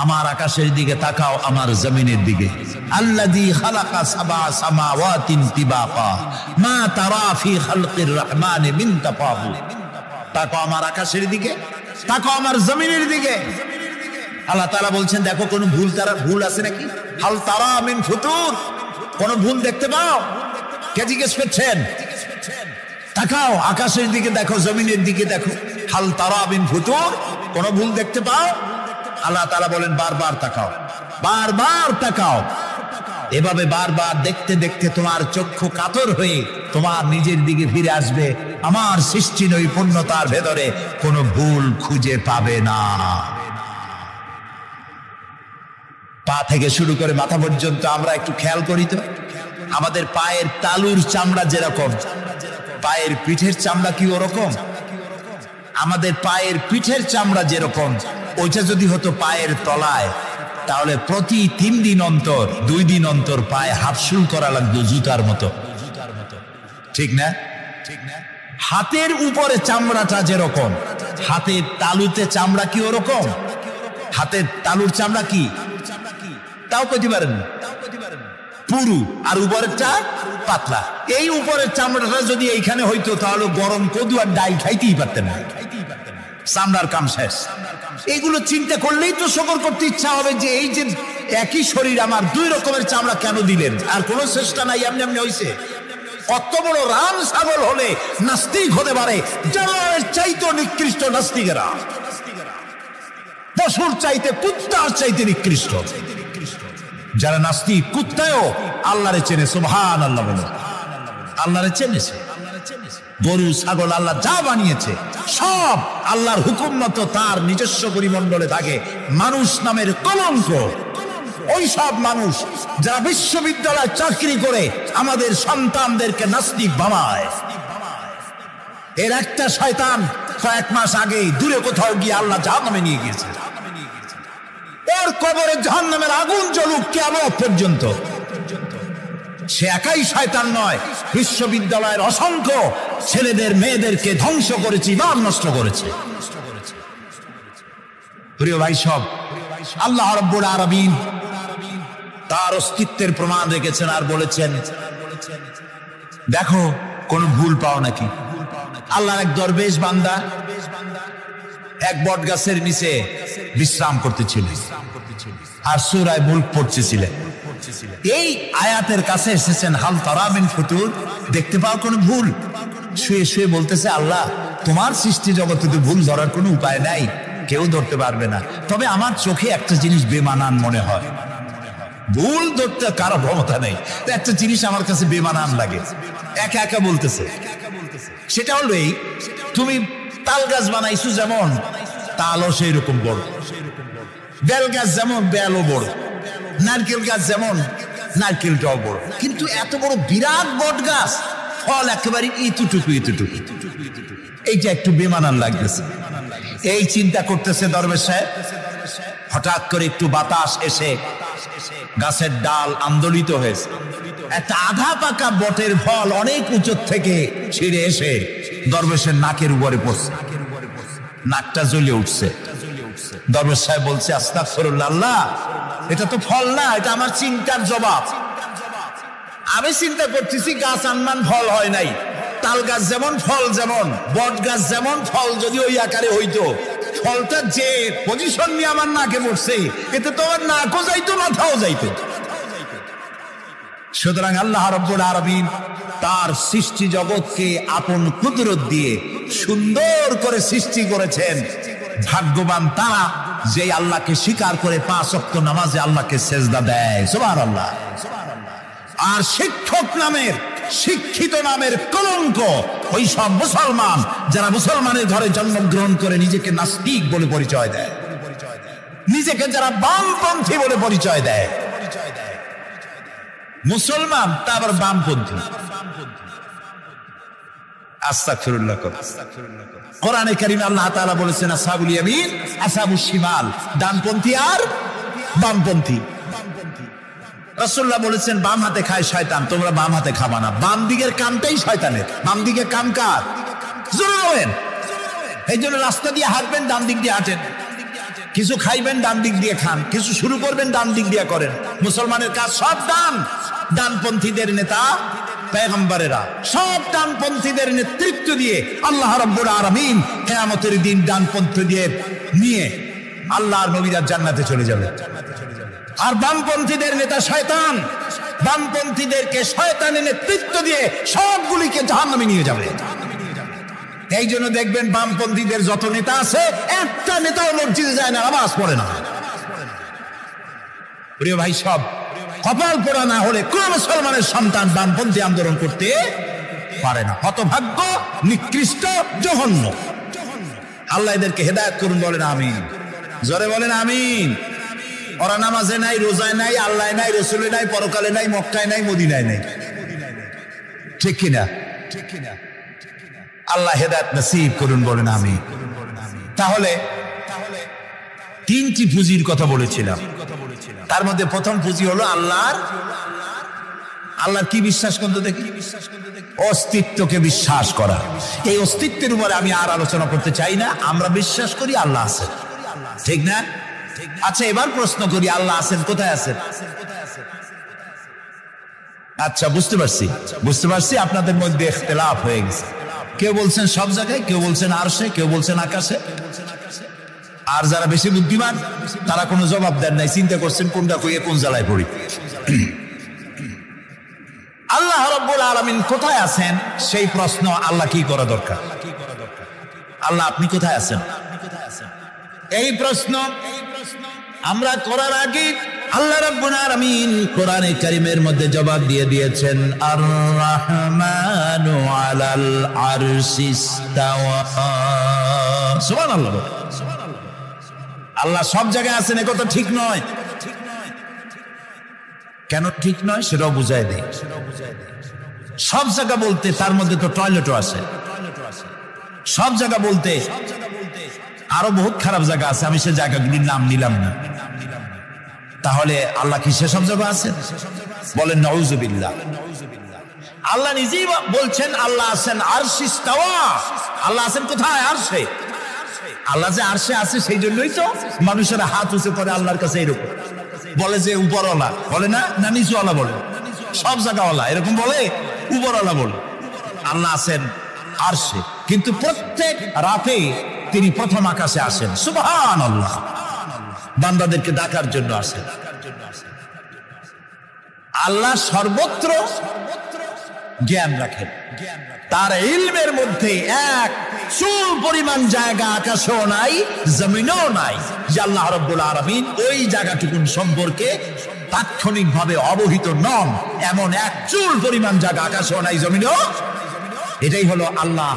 Speaker 1: আমার আকাশের দিকে, তাকাও আমার জমিনের দিকে। আল্লাযী খালাকা সাবআ সামাওয়াতিন তিবাকা মা তারা ফি খালকির রহমানি মিন তাফাউত। তাকাও আমার আকাশের দিকে, তাকাও আমার জমিনের দিকে। আল্লাহ তাআলা বলছেন, দেখো কোনো ভুল আছে নাকি? হাল তারা মিন ফুতুর, কোন ভুল দেখতে পাও? কে জিজ্ঞেস করছেন? তাকাও আকাশের দিকে, দেখো জমিনের দিকে দেখো, হাল তারা মিন ফুতুর, কোন ভুল দেখতে পাও? আল্লাহ তাআলা বলেন, বারবার তাকাও, বারবার তাকাও। এভাবে বারবার দেখতে দেখতে তোমার চক্ষু কাতর হয়ে তোমার নিজের দিকে ফিরে আসবে। আমার সৃষ্টি নৈপুণ্যতার ভেতরে কোনো ভুল খুঁজে পাবে না। পা থেকে শুরু করে মাথা পর্যন্ত আমরা একটু খেয়াল করি তো, আমাদের পায়ের তালুর চামড়া যেরকম, পায়ের পিঠের চামড়া কি ওরকম? আমাদের পায়ের পিঠের চামড়া যেরকম, ওইটা যদি হতো পায়ের তলায়, তাহলে প্রতি 3 দিন অন্তর 2 দিন অন্তর পায়ে হাফসুল করা লাগতো জুতার মতো, ঠিক না? হাতের উপরে চামড়াটা যেরকম, হাতের তালুতে চামড়া কি ওরকম? হাতের তালুর চামড়া কি তাও কইতে পারেন না, পুরু, আর উপরেরটা পাতলা। এই উপরের চামড়াটা যদি এইখানে হইতো তাহলে গরম কদু আর ডাল খাইতেই পারতেন না, চামড়ার কাম শেষ। এইগুলো চিন্তা করলেই তো শকর করতে ইচ্ছা হবে যে এই যে একই শরীর আমার 2 রকমের চামড়া কেন দিলেন? আর কোনো চেষ্টা নাই, এমনি এমনি হইছে। কত বড় রাম ছাগল হলে নাস্তিক হতে পারে, জানোয়ারের চাইতে নিকৃষ্ট নাস্তিকেরা, পশুর চাইতে কুত্তার চাইতে নিকৃষ্ট। যারা নাস্তিক কুত্তায়ও আল্লাহরে চেনে, সুবহানাল্লাহ বলে, আল্লাহরে চেনেছে। গরু ছাগল আল্লাহ যা বানিয়েছে সব আল্লাহর হুকুম মতো তার নিজস্ব পরিমণ্ডলে থাকে। মানুষ নামের কলঙ্ক ওই সব মানুষ যারা বিশ্ববিদ্যালয়ে চাকরি করে আমাদের সন্তানদেরকে নাস্তিক বানায়। এর একটা শয়তান কয়েক মাস আগেই দূরে কোথাও গিয়ে আল্লাহ জাহান্নামে নিয়ে গিয়েছে। ওর কবরে জাহান্নামের আগুন জ্বলুক কিয়ামত পর্যন্ত। সে একাই শয়তান নয়, বিশ্ববিদ্যালয়ের অসংখ্য ছেলেদের মেয়েদেরকে ধ্বংস করেছে, ইমান নষ্ট করেছে। প্রিয় ভাই সব, আল্লাহ রাব্বুল আলামিন তার অস্তিত্বের প্রমাণ রেখেছেন আর বলেছেন, দেখো কোন ভুল পাও নাকি? আল্লাহর এক দরবেশ বান্দা এক বট গাছের নিচে বিশ্রাম করতেছিল আর সূরা মুলক পড়তেছিলেন। এই আয়াতের কাছে এসেছেন, হাল তারা মিন ফুতুর, দেখতে পাও কোন ভুল? শুয়ে শুয়ে বলতেছে, আল্লাহ তোমার সৃষ্টি জগতে তো ভুল ধরার কোনো উপায় নাই, কেউ ধরতে পারবে না, তবে আমার চোখে একটা জিনিস বেমানান মনে হয়। ভুল ধরতে কারো ক্ষমতা নেই, একটা জিনিস আমার কাছে বেমানান লাগে। একা একা বলতেছে, সেটা হলো এই, তুমি তাল গাছ বানাইছো যেমন, তালও সেই রকম বড়, বেল গাছ যেমন বেলও বড়, নারকেল গাছ যেমন নারকেলটাও বড়, কিন্তু এত বড় বিরাট বট গাছ ফল একেবারে এতটুকু এতটুকু, এইটা একটু বেমানান লাগতেছে। এই চিন্তা করতেছে দরবেশ সাহেব, হঠাৎ করে একটু বাতাস এসে গাছের ডাল আন্দোলিত হয়েছে, একটা আধা পাকা বটের ফল অনেক উঁচু থেকে ছিঁড়ে এসে দরবেশের নাকের উপরে পড়ছে, নাকটা জ্বলে উঠছে। দরবেশ সাহেব বলছে, আস্তাগফিরুল্লাহ, আল্লাহ এটা তো ফল না, এটা আমার চিন্তার জবাব। আমি চিন্তা করতেছি গাছ আনমান ফল হয় নাই, তাল গাছ যেমন ফল যেমন, বট গাছ যেমন ফল যদি ওই আকারে হইতো, ফলটা যে পজিশন নিয়ে আমার নাকে পড়ছে, এতে তো আমার নাকও যাইতো মাথাও যাইতো। সুতরাং আল্লাহ রাব্বুল আলামিন তার সৃষ্টি জগৎকে আপন কুদরত দিয়ে সুন্দর করে সৃষ্টি করেছেন। ভাগ্যবান তারা যে আল্লাহকে স্বীকার করে 5 ওয়াক্ত নামাজে আল্লাহকে সেজদা দেয়, সুবহানাল্লাহ। আর শিক্ষক নামের, শিক্ষিত নামের কলঙ্ক ওই সব মুসলমান যারা মুসলমানের ঘরে জন্মগ্রহণ করে নিজেকে নাস্তিক বলে পরিচয় দেয়, নিজেকে যারা বামপন্থী বলে পরিচয় দেয়। মুসলমান তা আবার বামপন্থী, আস্তাগফিরুল্লাহ। কোরআনে কারীমে আল্লাহ তাআলা বলেছেন, আসহাবুল ইয়ামিন আসহাবুশ শিমাল, ডানপন্থী আর বামপন্থী। রাসূলুল্লাহ বলেছেন বাম হাতে খায় শয়তান, তোমরা বাম হাতে খাবা না। বাম দিকের কামটাই শয়তানের, বাম দিকের কাম কার? জোরে বলেন। এই জন্য রাস্তা দিয়ে হাঁটবেন, ডান দিক দিয়ে হাঁটেন। কিছু খাইবেন, ডান দিক দিয়ে খান। কিছু শুরু করবেন, ডান দিক দিয়ে করেন। মুসলমানের কাজ সব ডান। ডানপন্থীদের নেতা পয়গম্বরেরা সব ডানপন্থীদের নেতৃত্ব দিয়ে আল্লাহ রাব্বুল আলামিন কিয়ামতের দিন ডানপন্থীদের নিয়ে আল্লাহর নবীরা জান্নাতে চলে যাবে। আর বামপন্থীদের নেতা শয়তান, বামপন্থীদেরকে শয়তানের নেতৃত্ব দিয়ে সবগুলিকে জাহান্নামে নিয়ে যাবে। এই জন্য দেখবেন বামপন্থীদের যত নেতা আছে, একটা নেতাও মসজিদে যায় না, নামাজ পড়ে না। প্রিয় ভাই, সব কপাল পোড়া না হলে কোন মুসলমানের সন্তান বামপন্থী আন্দোলন করতে পারে না। হতভাগ্য, নিকৃষ্ট, জঘন্য। আল্লাহ এদেরকে হেদায়েত করুন, বলেন আমিন। জোরে বলেন আমিন। ওরা নামাজে নাই, রোজায় নাই, আল্লাহ নাই, রসুলে নাই, পরকালে নাই, মক্কায় নাই, মদিনায় নাই। ঠিক কিনা? আল্লাহ হেদায়েত নসিব করুন, বলেন আমিন। তাহলে তিনটি পুঁজির কথা বলেছিলাম। তার মধ্যে প্রথম পুঁজি হলো আল্লাহর কি বিশ্বাস করতে দেখি? অস্তিত্বকে বিশ্বাস করা। এই অস্তিত্বের উপরে আমি আর আলোচনা করতে চাই না। আমরা বিশ্বাস করি আল্লাহ আছেন, ঠিক না? আচ্ছা, এবার প্রশ্ন করি, আল্লাহ আছেন, কোথায় আছেন? আচ্ছা, বুঝতে পারছি আপনাদের মধ্যে ইখতিলাফ হয়ে গেছে। কেউ বলছেন সব জায়গায়, কেউ বলছেন আরশে, কেউ বলছেন আকাশে। আর যারা বেশি বুদ্ধিমান তারা কোনো জবাব দেন নাই, চিন্তা করছেন কোনটা কইয়ে কোন জ্বালায় পড়ি। আল্লাহ রাব্বুল আলামিন কোথায় আছেন সেই প্রশ্ন আল্লাহ কি করা দরকার? আল্লাহ আপনি কোথায় আছেন এই প্রশ্ন আমরা করার আগে আল্লাহ রাব্বুল আলামিন কোরআনে কারীমের মধ্যে জবাব দিয়ে দিয়েছেন, আর রাহমানু আলাল আরশি ইসতাওয়া। সুবহানাল্লাহ। আল্লাহ সব জায়গায় আছেন, এ কথা ঠিক নয়। কেন ঠিক নয় সেটাও বুঝাই দেই। সব জায়গা বলতে তার মধ্যে তো টয়লেটও আছে। সব জায়গা বলতে আরো বহুত খারাপ জায়গা আছে, আমি সে জায়গাগুলির নাম নিলাম না। তাহলে আল্লাহ কি সেসব জায়গা আছে? বলেন নাউজুবিল্লাহ। আল্লাহ নিজেই বলছেন আল্লাহ আছেন আরশে ইসতাওয়া। আল্লাহ আছেন কোথায়? আরশে। আল্লাহ যে আরশে আছে সেই জন্যই তো মানুষের হাত উঁচু করে আল্লাহর কাছে, এরকম বলে যে উপরওয়ালা বলে না, না নিচুওয়ালা বলে, সব জায়গাওয়ালা এরকম বলে, উপরওয়ালা বলে। আল্লাহ আছেন আরশে, কিন্তু প্রত্যেক রাতে তিনি প্রথম আকাশে আসেন। সুবহানাল্লাহ। বান্দাদেরকে ডাকার জন্য আসেন। আল্লাহ সর্বত্র জ্ঞান রাখেন। তার ইলমের মধ্যে এক চুল পরিমাণ জায়গা আকাশেও নাই, জমিনেও নাই যে আল্লাহ রাব্বুল আলামিন ওই জায়গাটুকুন সম্পর্কে তাৎক্ষণিকভাবে অবহিত নন। এমন এক চুল পরিমাণ জায়গা আকাশেও নাই, জমিনেও। এটাই হলো আল্লাহ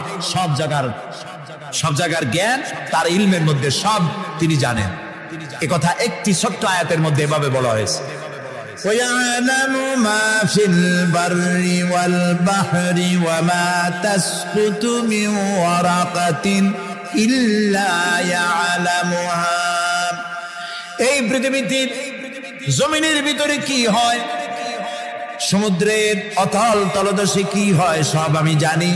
Speaker 1: সব জায়গার জ্ঞান, তার ইলমের মধ্যে সব তিনি জানেন। এ কথা একটি ছোট্ট আয়াতের মধ্যে এভাবে বলা হয়েছে, وَيَعْلَمُ مَا فِي الْبَرِّ وَالْبَحْرِ وَمَا تَسْقُطُ مِنْ وَرَقَةٍ إِلَّا يَعْلَمُهَا। এই পৃথিবীতে জমিনের ভিতরে কি হয়, সমুদ্রের অতল তলদেশে কি হয়, সব আমি জানি।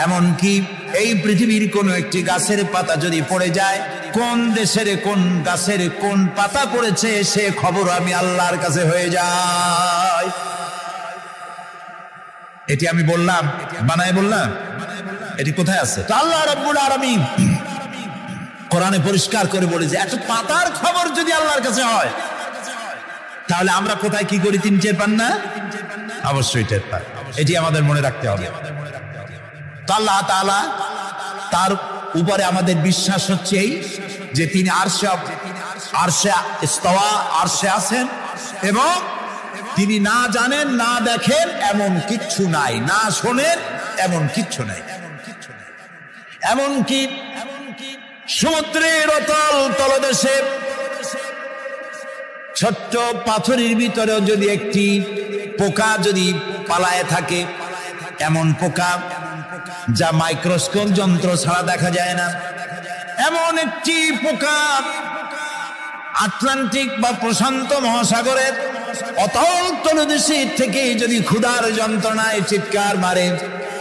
Speaker 1: এমনকি এই পৃথিবীর কোন একটি গাছের পাতা যদি পড়ে যায়, কোন দেশের কোন গাছের কোন পাতা পড়েছে সে খবর আমি আল্লাহর কাছে হয়ে যায়। এটি আমি বললাম, বানায় বললাম? এটি কোথায় আছে? আল্লাহ রাব্বুল আলামিন কোরআনে পরিষ্কার করে বলে যে এত পাতার খবর যদি আল্লাহর কাছে হয়, তাহলে আমরা কোথায় কি করি তিনি টের পান না? অবশ্যই টের পান। এটি আমাদের মনে রাখতে হবে। তো আল্লাহ তাআলা, তার উপরে আমাদের বিশ্বাস হচ্ছে এই যে তিনি আরশে ইস্তাওয়া, আরশে আছেন, এবং তিনি না জানেন না দেখেন এমন কিচ্ছু নাই, না শোনেন এমন কিচ্ছু নাই। এমনকি সমুদ্রের অতল তলদেশে ছোট্ট পাথরের ভিতরেও যদি একটি পোকা যদি পালায় থাকে, এমন পোকা যা মাইক্রোস্কোপ যন্ত্র ছাড়া দেখা যায় না, এমন একটি পোকা আটলান্টিক বা প্রশান্ত মহাসাগরের অতল তলদেশে থেকে যদি ক্ষুধার যন্ত্রণায় চিৎকার মারে,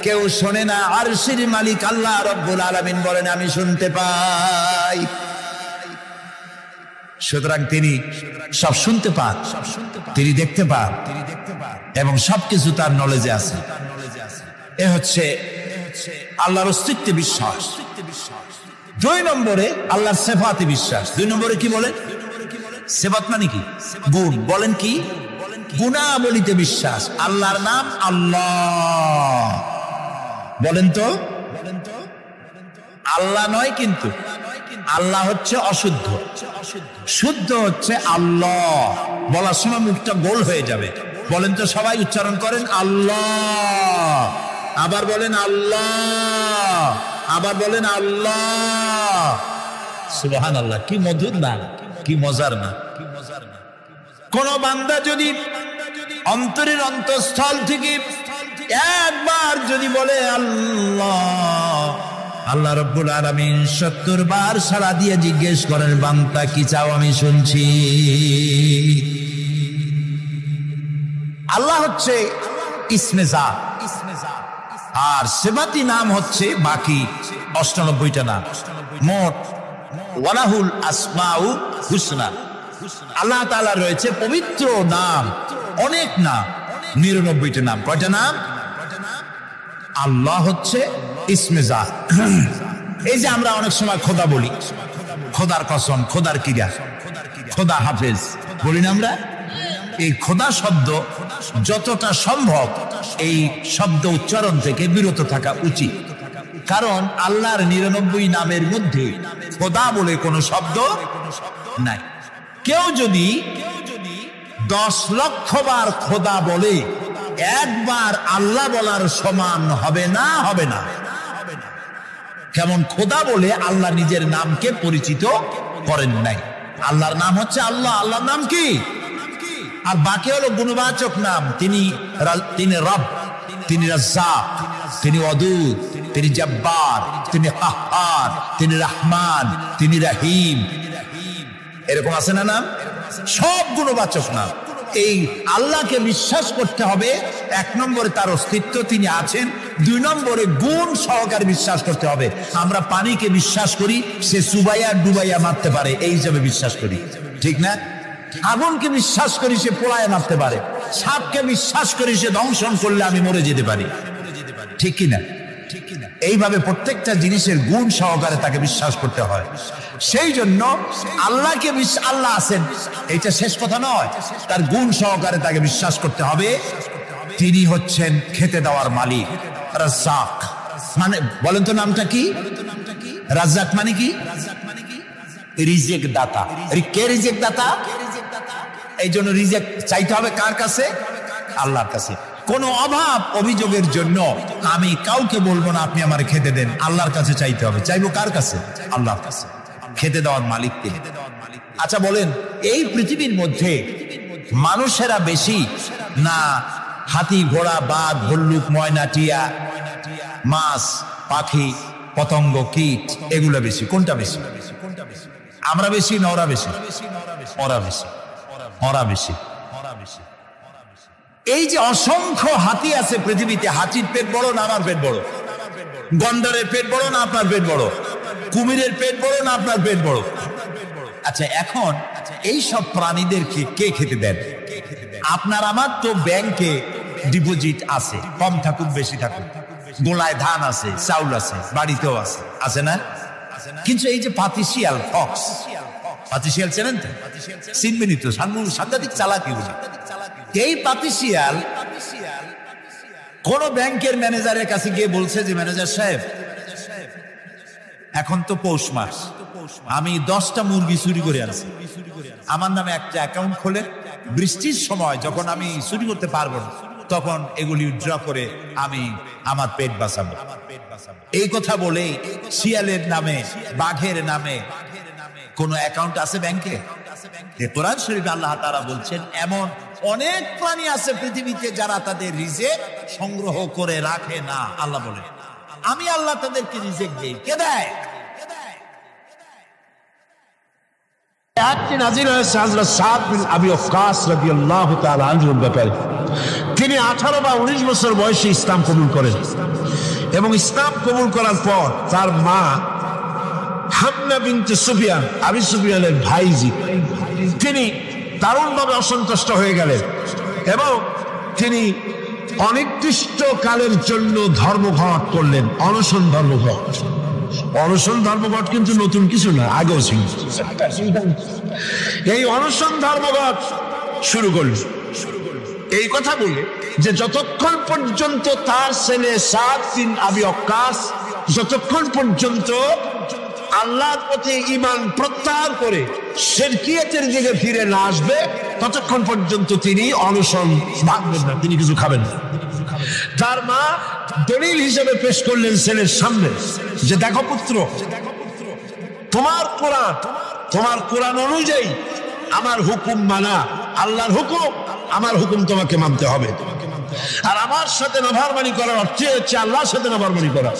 Speaker 1: কেউ শোনে না, আরশের মালিক আল্লাহ রব্বুল আলামিন বলেন আমি শুনতে পাই। সুতরাং তিনি সব শুনতে পান, তিনি দেখতে পান, এবং সবকিছু তার নলেজে আছে। এ হচ্ছে আল্লাহর অস্তিত্বে বিশ্বাস। 2 নম্বরে আল্লাহর সিফাতে বিশ্বাস। 2 নম্বরে কি বলেন? সিফাত মানে কি? গুণ। বলেন কি? গুণাবলীতে বিশ্বাস। আল্লাহর নাম আল্লাহ। বলেন তো, আল্লাহ নয়, কিন্তু আল্লাহ হচ্ছে অশুদ্ধ, শুদ্ধ হচ্ছে আল্লাহ। বলার সময় মুখটা গোল হয়ে যাবে। বলেন তো, সবাই উচ্চারণ করেন আল্লাহ, আবার বলেন আল্লাহ, আবার বলেন আল্লাহ। সুবহানাল্লাহ, কি মধুর না, কি মজার না। কোন বান্দা যদি অন্তরের অন্তঃস্থল থেকে একবার যদি বলে আল্লাহ, আল্লাহ রব্বুল আলামিন 70 বার সাড়া দিয়ে জিজ্ঞেস করেন বান্দা কি চাও, আমি শুনছি। আল্লাহ হচ্ছে ইসমে জাত, আর সিফাতি নাম হচ্ছে বাকি 98টা নাম। মোট ওয়ালাহুল আসমাউ হুসনা। আল্লাহ তাআলা রয়েছে পবিত্র নাম, অনেক নাম, 99টা নাম। কয়টা নাম? আল্লাহ হচ্ছে ইসমে জাত। এই যে আমরা অনেক সময় খোদা বলি, খোদার কসম, খোদার কিরা, খোদা হাফেজ বলি না আমরা? এই খোদা শব্দ যতটা সম্ভব এই শব্দ উচ্চারণ থেকে বিরত থাকা উচিত, কারণ আল্লাহর 99 নামের মধ্যে খোদা বলে কোনো শব্দ নাই। কেউ যদি 10 লক্ষ বার খোদা বলে, একবার আল্লাহ বলার সমান হবে না, হবে না। কেমন খোদা বলে আল্লাহ নিজের নামকে পরিচিত করেন নাই। আল্লাহর নাম হচ্ছে আল্লাহ। আল্লাহর নাম কি? আর বাকি হলো গুণবাচক নাম। তিনি রব, তিনি রাজ্জাক, তিনি ওয়াদুদ, তিনি জব্বার, তিনি কাহ্হার, তিনি রহমান, তিনি রহিম। এরকম আছে না নাম? সব গুণবাচক নাম। এই আল্লাহকে বিশ্বাস করতে হবে। 1 নম্বরে তার অস্তিত্ব, তিনি আছেন। 2 নম্বরে গুণ সহকারে বিশ্বাস করতে হবে। আমরা পানিকে বিশ্বাস করি সে চুবাইয়া ডুবাইয়া মারতে পারে, এই হিসাবে বিশ্বাস করি, ঠিক না? আগুনকে বিশ্বাস করি সে পোড়ায় মারতে পারে। সাপকে বিশ্বাস করি সে দংশন করলে আমি মরে যেতে পারি, ঠিক কিনা? এইভাবে প্রত্যেকটা জিনিসের গুণ সহকারে তাকে বিশ্বাস করতে হয়। সেই জন্য আল্লাহকে আল্লাহ আছেন এইটা শেষ কথা নয়, তার গুণ সহকারে তাকে বিশ্বাস করতে হবে। তিনি হচ্ছেন খেতে দেওয়ার মালিক, রাজ্জাক। মানে বলেন তো নামটা কি? রাজ্জাক মানে কি? রিজেক দাতা। কে রিজেক দাতা? এই জন্য রিজেক চাইতে হবে কার কাছে? আল্লাহর কাছে। কোন অভাব অভিযোগের জন্য আমি কাউকে বলবো না আপনি আমার খেতে দেন, আল্লাহর কাছে চাইতে হবে। চাইবো কার কাছে? আল্লাহর কাছে। খেতে দেওয়ার মালিক তিনি। আচ্ছা বলেন, এই পৃথিবীর মধ্যে মানুষেরা বেশি না হাতি, ঘোড়া, বাঘ, ভল্লুক, ময়না, টিয়া, মাছ, পাখি, পতঙ্গ, কীট এগুলো বেশি? কোনটা বেশি? আমরা বেশি না ওরা বেশি? ওরা বেশি, ওরা বেশি। এই যে অসংখ্য হাতি আছে পৃথিবীতে, হাতির পেট বড় না আমার পেট বড়? গন্ডারের পেট বড় না আপনার পেট বড়? কুমিরের পেট বড় না আপনার পেট বড়? আচ্ছা, এখন এই সব প্রাণীদেরকে কে খেতে দেন? আপনার আমার তো ব্যাংকে ডিপোজিট আছে, কম থাকুক বেশি থাকুক, গোলায় ধান আছে, চাউল আছে, বাড়িতেও আছে, আছে না? কিন্তু এই যে পাতিশিয়াল, ফক্স, পাতিশিয়াল চেনেন তো? চিনবেনি তো, সাংঘাতিক চালাকি। এই পাতিশিয়াল কোন ব্যাংকের ম্যানেজারের কাছে গিয়ে বলছে যে ম্যানেজার সাহেব, এখন তো পৌষ মাস, আমি 10টা মুরগি চুরি করে আনছি, আমার নামে একটা অ্যাকাউন্ট খোলে, বৃষ্টির সময় যখন আমি চুরি করতে পারবো না তখন এগুলি উইথড্র করে আমি আমার পেট বাঁচাবো। এই কথা বলে শিয়ালের নামে, বাঘের নামে কোন অ্যাকাউন্ট আছে ব্যাংকে? কোরআন শরীফে আল্লাহ তাআলা বলছেন এমন অনেক প্রাণী আছে পৃথিবীতে যারা তাদের রিজেক সংগ্রহ করে রাখে না। আল্লাহ বলেন আমি আল্লাহ তাদেরকে রিজেক দেই। কে দেয়? আয়াতটি নাযিল হয়েছে হযরত সাদ বিন আবি ওয়াক্কাস রাদিয়াল্লাহু তাআলা আনহুর ব্যাপারে। তিনি 18 বা 19 বছর বয়সে ইসলাম কবুল করেন এবং ইসলাম কবুল করার পর তার মা হামনা বিনতে সুফিয়ান, আবু সুফিয়ানের ভাইজি, তিনি দারুণভাবে অসন্তুষ্ট হয়ে গেলেন এবং তিনি অনির্দিষ্ট কালের জন্য ধর্মঘট করলেন, অনশন ধর্মঘট। অনশন ধর্মঘট কিন্তু নতুন কিছু না, আগেও ছিল। এই অনশন ধর্মঘট শুরু করলেন এই কথা বলে যে যতক্ষণ পর্যন্ত তার ছেলে সাদ বিন আবি ওয়াক্কাস যতক্ষণ পর্যন্ত আল্লাহর প্রতি ঈমান প্রত্যাহার করে শিরকিয়াতের দিকে ফিরে না আসবে ততক্ষণ পর্যন্ত তিনি অনশন ভাঙবেন না, তিনি কিছু খাবেন না। তার মা দলিল হিসেবে পেশ করলেন ছেলের সামনে যে দেখো পুত্র, তোমার কোরআন অনুযায়ী আমার হুকুম মানা, আল্লাহর হুকুম, আমার হুকুম তোমাকে মানতে হবে। আর আমার সাথে নাফরমানি করার অর্থ হচ্ছে আল্লাহর সাথে নাফরমানি করা।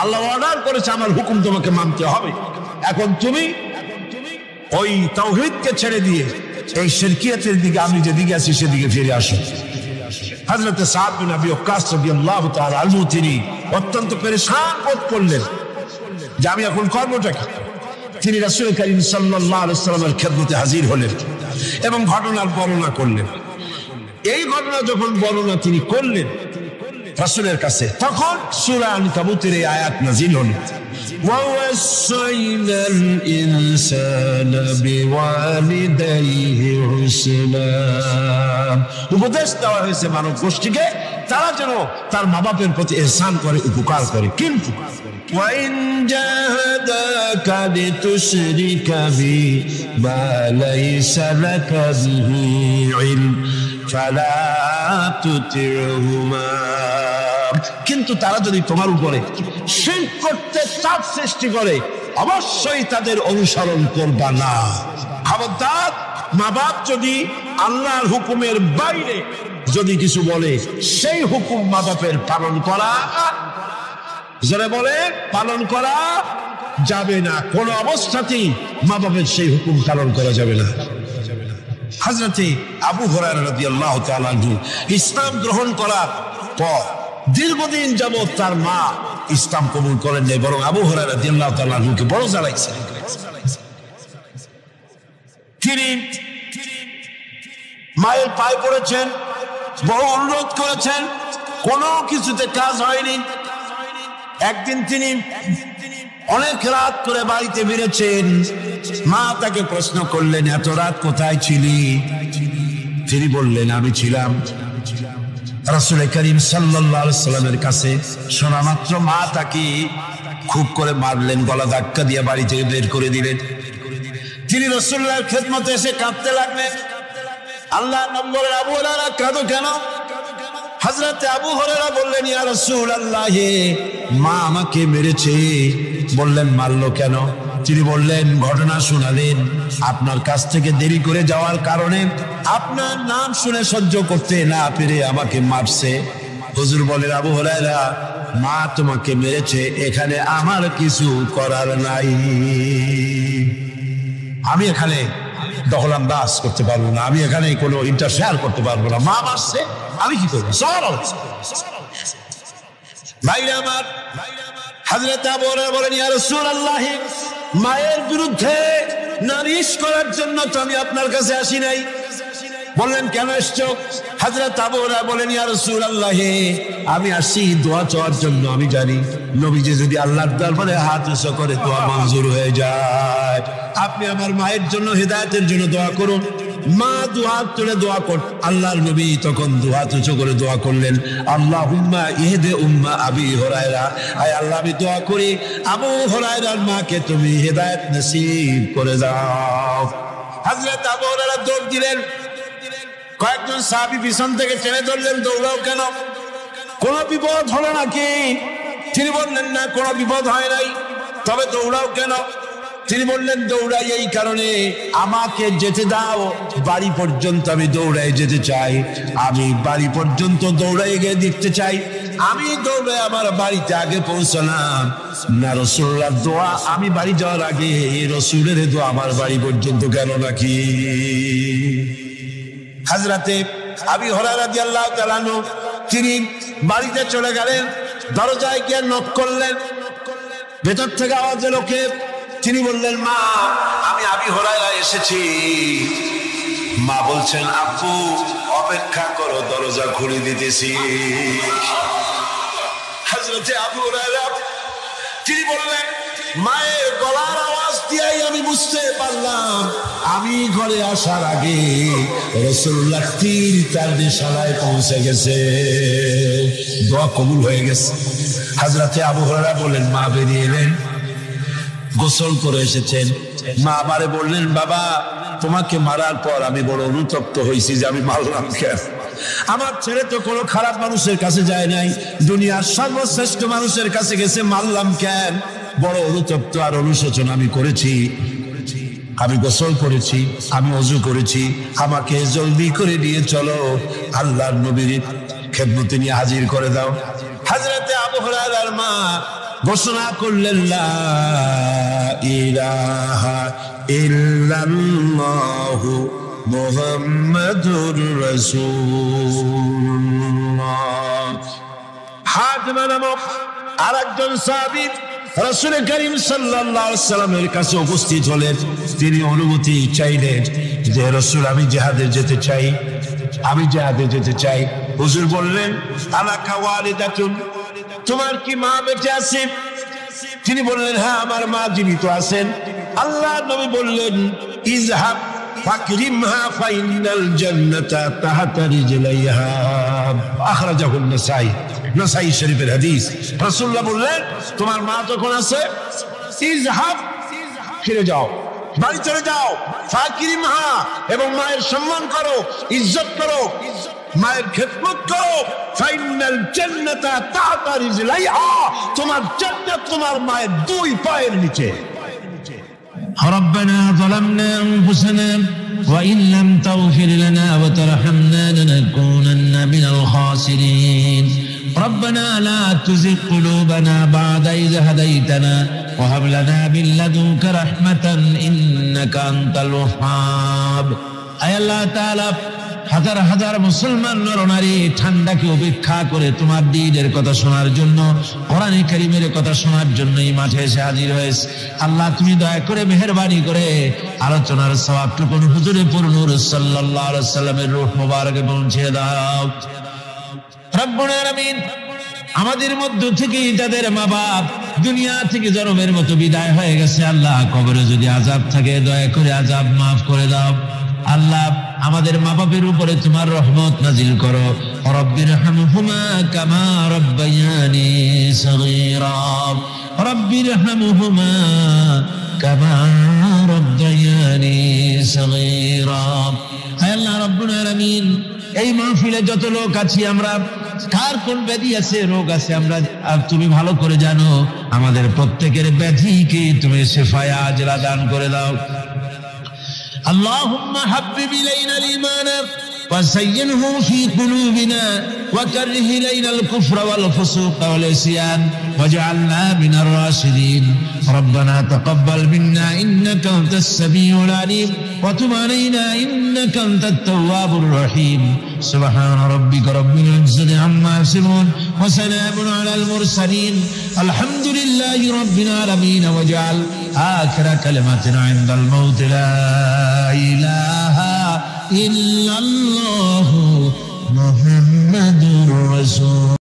Speaker 1: আল্লাহ অর্ডার করেছে আমার হুকুম তোমাকে মানতে হবে। এখন তুমি ওই তাওহীদকে ছেড়ে দিয়ে এই শিরকিয়াতের দিকে, আমি যেদিকে আছি সেদিকে ফিরে আসো। হযরত সাদ বিন আবি ওয়াক্কাস রাদিয়াল্লাহু তাআলা আনহু তিনি অত্যন্ত পেরেশান বোধ করলেন যে আমি এখন কর্মটা কি। তিনি রাসূল করিম সাল্লাল্লাহু আলাইহি ওয়াসাল্লামের খেদমতে হাজির হলেন এবং ঘটনার বর্ণনা করলেন। এই ঘটনা যখন বর্ণনা তিনি করলেন রাসূলের কাছে, তখন সূরা আনকাবুতের এই আয়াত নাযিল হল,
Speaker 2: وَوَصَّيْنَا الْإِنسَانَ بِوَالِدَيْهِ حُسْنًا।
Speaker 1: উপদেশ দেওয়া হয়েছে মানব গোষ্ঠীকে তারা যেন তার মা বাপের প্রতি ইহসান করে, উপকার করে। কিন্তু
Speaker 2: وَإِنْ جَاهَدَاكَ لِتُشْرِكَ بِي مَا لَيْسَ لَكَ بِهِ عِلْمٌ فَلَا تُطِعْهُمَا।
Speaker 1: কিন্তু তারা যদি তোমার উপরে শিরক করতে চাপ সৃষ্টি করে অবশ্যই তাদের অনুসরণ করবা না। খবরদার, মা বাপ যদি আল্লাহর হুকুমের বাইরে যদি কিছু বলে সেই হুকুম মা বাপের পালন করা, যারা বলে পালন করা যাবে না। কোন অবস্থাতেই মা বাপের সেই হুকুম পালন করা যাবে না। হযরত আবু হুরায়রা রাদিয়াল্লাহু তাআলা আনহু ইসলাম গ্রহণ করার পর দীর্ঘদিন যাবত তার মা ইসলাম কবুল করেন নাই, বরং আবু হুরায়রা রাদিয়াল্লাহু তাআলা আনহুকে বড় জ্বালাইছেন। তিনি মায়ের পায়ে পড়েছেন, বড় অনুরোধ করেছেন, কোনো কিছুতে কাজ হয়নি। একদিন তিনি অনেক রাত করে বাড়িতে ফিরেছেন। মা তাকে প্রশ্ন করলেন, এত রাত কোথায় ছিলি? তিনি বললেন, আমি ছিলাম রাসূল করিম সাল্লাল্লাহু আলাইহি ওয়াসাল্লামের কাছে। শোনা মাত্র মা তাকে খুব করে মারলেন, গলা ধাক্কা দিয়ে বাড়ি থেকে বের করে দিলেন। তিনি রাসূলুল্লাহর খেদমতে এসে কাঁদতে লাগলেন। আল্লাহর নম্বরে আবু হুরায়রা, কাঁদো কেন? হযরত আবু হুরায়রা বললেন, ইয়া রাসূলুল্লাহ, মা আমাকে মেরেছে। বললেন, মারলো কেন? তিনি বললেন, ঘটনা শোনালেন, আপনার কাছ থেকে দেরি করে যাওয়ার কারণে আপনার নাম শুনে সহ্য করতে না পেরে আমাকে মারছে। হুজুর বলেন, আবু হুরায়রা, মা তোমাকে মেরেছে, এখানে আমার কিছু করার নাই। আমি এখানে দখলান্দাজ করতে পারবো না, আমি এখানে কোনো ইন্টারফেয়ার করতে পারবো না। মা মারছে, আমি কি করবো? ভাইরা আমার, হযরত আবু হুরায়রা বলেন, ইয়া রাসূলুল্লাহ, মায়ের বিরুদ্ধে নালিশ করার জন্য তো আমি আপনার কাছে আসি নাই। বললেন, কেন এসছো? হযরত আবু হুরায়রা বলেন, ইয়া রাসূলুল্লাহ, আমি আসি দোয়া চাওয়ার জন্য। আমি জানি নবীজি যদি আল্লাহর দরবারে হাত উঁচু করে দোয়া মঞ্জুর হয়ে যায়। আপনি আমার মায়ের জন্য, হেদায়েতের জন্য দোয়া করুন। মা দুহাত তুলে দোয়া কর। আল্লাহর নবী তখন দুহাত উঁচু করে দোয়া করলেন, আল্লাহুম্মা ইহদি উম্মা আবি হুরায়রা। আয় আল্লাহ, আমি দোয়া করি আবু হুরায়রার মাকে তুমি হেদায়েত নসিব করে দাও। হযরত আবু হুরায়রা দৌড় দিলেন। কয়েকজন সাহাবী পিছন থেকে টেনে ধরলেন, দৌড়াও কেন? কোনো বিপদ হলো নাকি? তিনি বললেন, না, কোনো বিপদ হয় নাই, তবে দৌড়াও কেন? তিনি বললেন, দৌড়াই এই কারণে, আমাকে যেতে দাও, বাড়ি পর্যন্ত আমি দৌড়াই যেতে চাই। আমি বাড়ি পর্যন্ত দৌড়াই গিয়ে দেখতে চাই
Speaker 2: আমি দৌড়ে আমার বাড়িতে আগে পৌঁছলাম না, রাসূলুল্লাহর দোয়া আমি বাড়ি যাওয়ার আগে রাসূলের দোয়া আমার বাড়ি পর্যন্ত গেল নাকি? হযরতে আবু হুরায়রা রাদিয়াল্লাহু তাআলা আনহু তিনি বাড়িতে চলে গেলেন, দরজায় গিয়ে নক করলেন, ভেতর থেকে আওয়াজ এলো কে? তিনি বললেন, মা আমি আবু হুরায়রা এসেছি। মা বলছেন, আপু অপেক্ষা করো, দরজা খুলে দিতেছি। হযরতে আবু হুরায়রা তিনি বললেন, মায়ের গলার আওয়াজ দিয়েই আমি বুঝতে পারলাম আমি ঘরে আসার আগে রাসূলুল্লাহ তীর তার নিশানায় পৌঁছে গেছে, দোয়া কবুল হয়ে গেছে। হযরতে আবু হুরায়রা বললেন, মা বেরিয়ে এলেন, গোসল করে এসেছেন। মা আমারে বললেন, বাবা তোমাকে মারার পর আমি বড় অনুতপ্ত হয়েছি যে আমি মারলাম কেন? আমার ছেলে তো কোনো খারাপ মানুষের কাছে যায় নাই, দুনিয়ার সর্বশ্রেষ্ঠ মানুষের কাছে গেছে, মারলাম কেন? বড় অনুতপ্ত আর অনুশোচনা আমি করেছি। আমি গোসল করেছি, আমি ওযু করেছি, আমাকে জলদি করে নিয়ে চলো আল্লাহর নবীর খেদমতে নিয়ে হাজির করে দাও। হযরতে আবু হুরায়রার মা ঘোষণা করলেন, লা ইলাহা ইল্লাল্লাহু মুহাম্মাদুর রাসূলুল্লাহ। হাতিমা নামক আরেকজন সাহাবী রাসূল করিম সাল্লাল্লাহু আলাইহি ওয়াসাল্লামের কাছে উপস্থিত হলেন। তিনি অনুমতি চাইলেন যে রাসূল আমি জিহাদে যেতে চাই, আমি জিহাদে যেতে চাই। হুজুর বললেন, আলাকা ওয়ালিদাতুন, তোমার কি মা বেঁচে আছে? তিনি বললেন, হ্যাঁ আমার মা জীবিত আছেন। আল্লাহর নবী বললেন, ইযহাব ফাকরিমহা ফাইনাল জান্নাতা তাহতা রিজলাইহা। আখরাজাহু নাসাই, নাসাই শরীফের হাদিস। রাসূলুল্লাহ বললেন, তোমার মা যখন আছে, ইযহাব ফিরে যাও, বাড়ি চলে যাও, ফাকরিমহা এবং মায়ের সম্মান করো, ইজ্জত করো, মায়ের খেদমত করো, ফাইনাল জান্নাতা তাহতা রিজলাইহা, তোমার জান্নাত তোমার মায়ের দুই পায়ের নিচে।
Speaker 1: ربنا ظلمنا أنفسنا وإن لم تغفر لنا وترحمنا لنكونن من الخاسرين ربنا لا تزغ قلوبنا بعد إذ هديتنا وهب لنا من لدنك رحمة إنك أنت الوهاب। أي الله تعالى হাজার হাজার মুসলমান নরনারী ঠান্ডাকে উপেক্ষা করে তোমার দ্বীনের কথা শোনার জন্য, কোরআনে কারীমের কথা শোনার জন্য এই মাঠে এসে হাজির হয়েছে। আল্লাহ তুমি দয়া করে মেহেরবানি করে আলোচনার সওয়াবটুকু হুজুরে পুরনূর সাল্লাল্লাহু আলাইহি সাল্লামের রূহ মোবারকে পৌঁছে দাও। রব্বুল আলামিন, আমাদের মধ্য থেকে যাদের মা বাপ দুনিয়া থেকে জনমের মতো বিদায় হয়ে গেছে, আল্লাহ কবরে যদি আযাব থাকে দয়া করে আযাব মাফ করে দাও। আল্লাহ আমাদের মা বাপের উপরে তোমার রহমত নাজিল করো। রব্বিরহামহুমা কামা রব্বায়ানি সগীরা, রব্বিরহামহুমা কামা রব্বায়ানি সগীরা। হে আল্লাহ রব্বুল আলামিন, এই মাহফিলে যত লোক আছি আমরা, কার কোন ব্যাধি আছে, রোগ আছে, আমরা তুমি ভালো করে জানো। আমাদের প্রত্যেকের ব্যাধিকে তুমি শিফায়ে আজলা দান করে দাও। اللهم حبب إلينا الإيمان وزينه في قلوبنا وكره إلينا الكفر والفسوق والعصيان واجعلنا من الراشدين ربنا تقبل منا إنك أنت السميع العليم وتب علينا إنك أنت التواب الرحيم سبحان ربك رب العزة عما يصفون وسلام على المرسلين الحمد لله رب العالمين واجعل آخر كلمتنا عند الموت لا إله إلا الله محمد رسول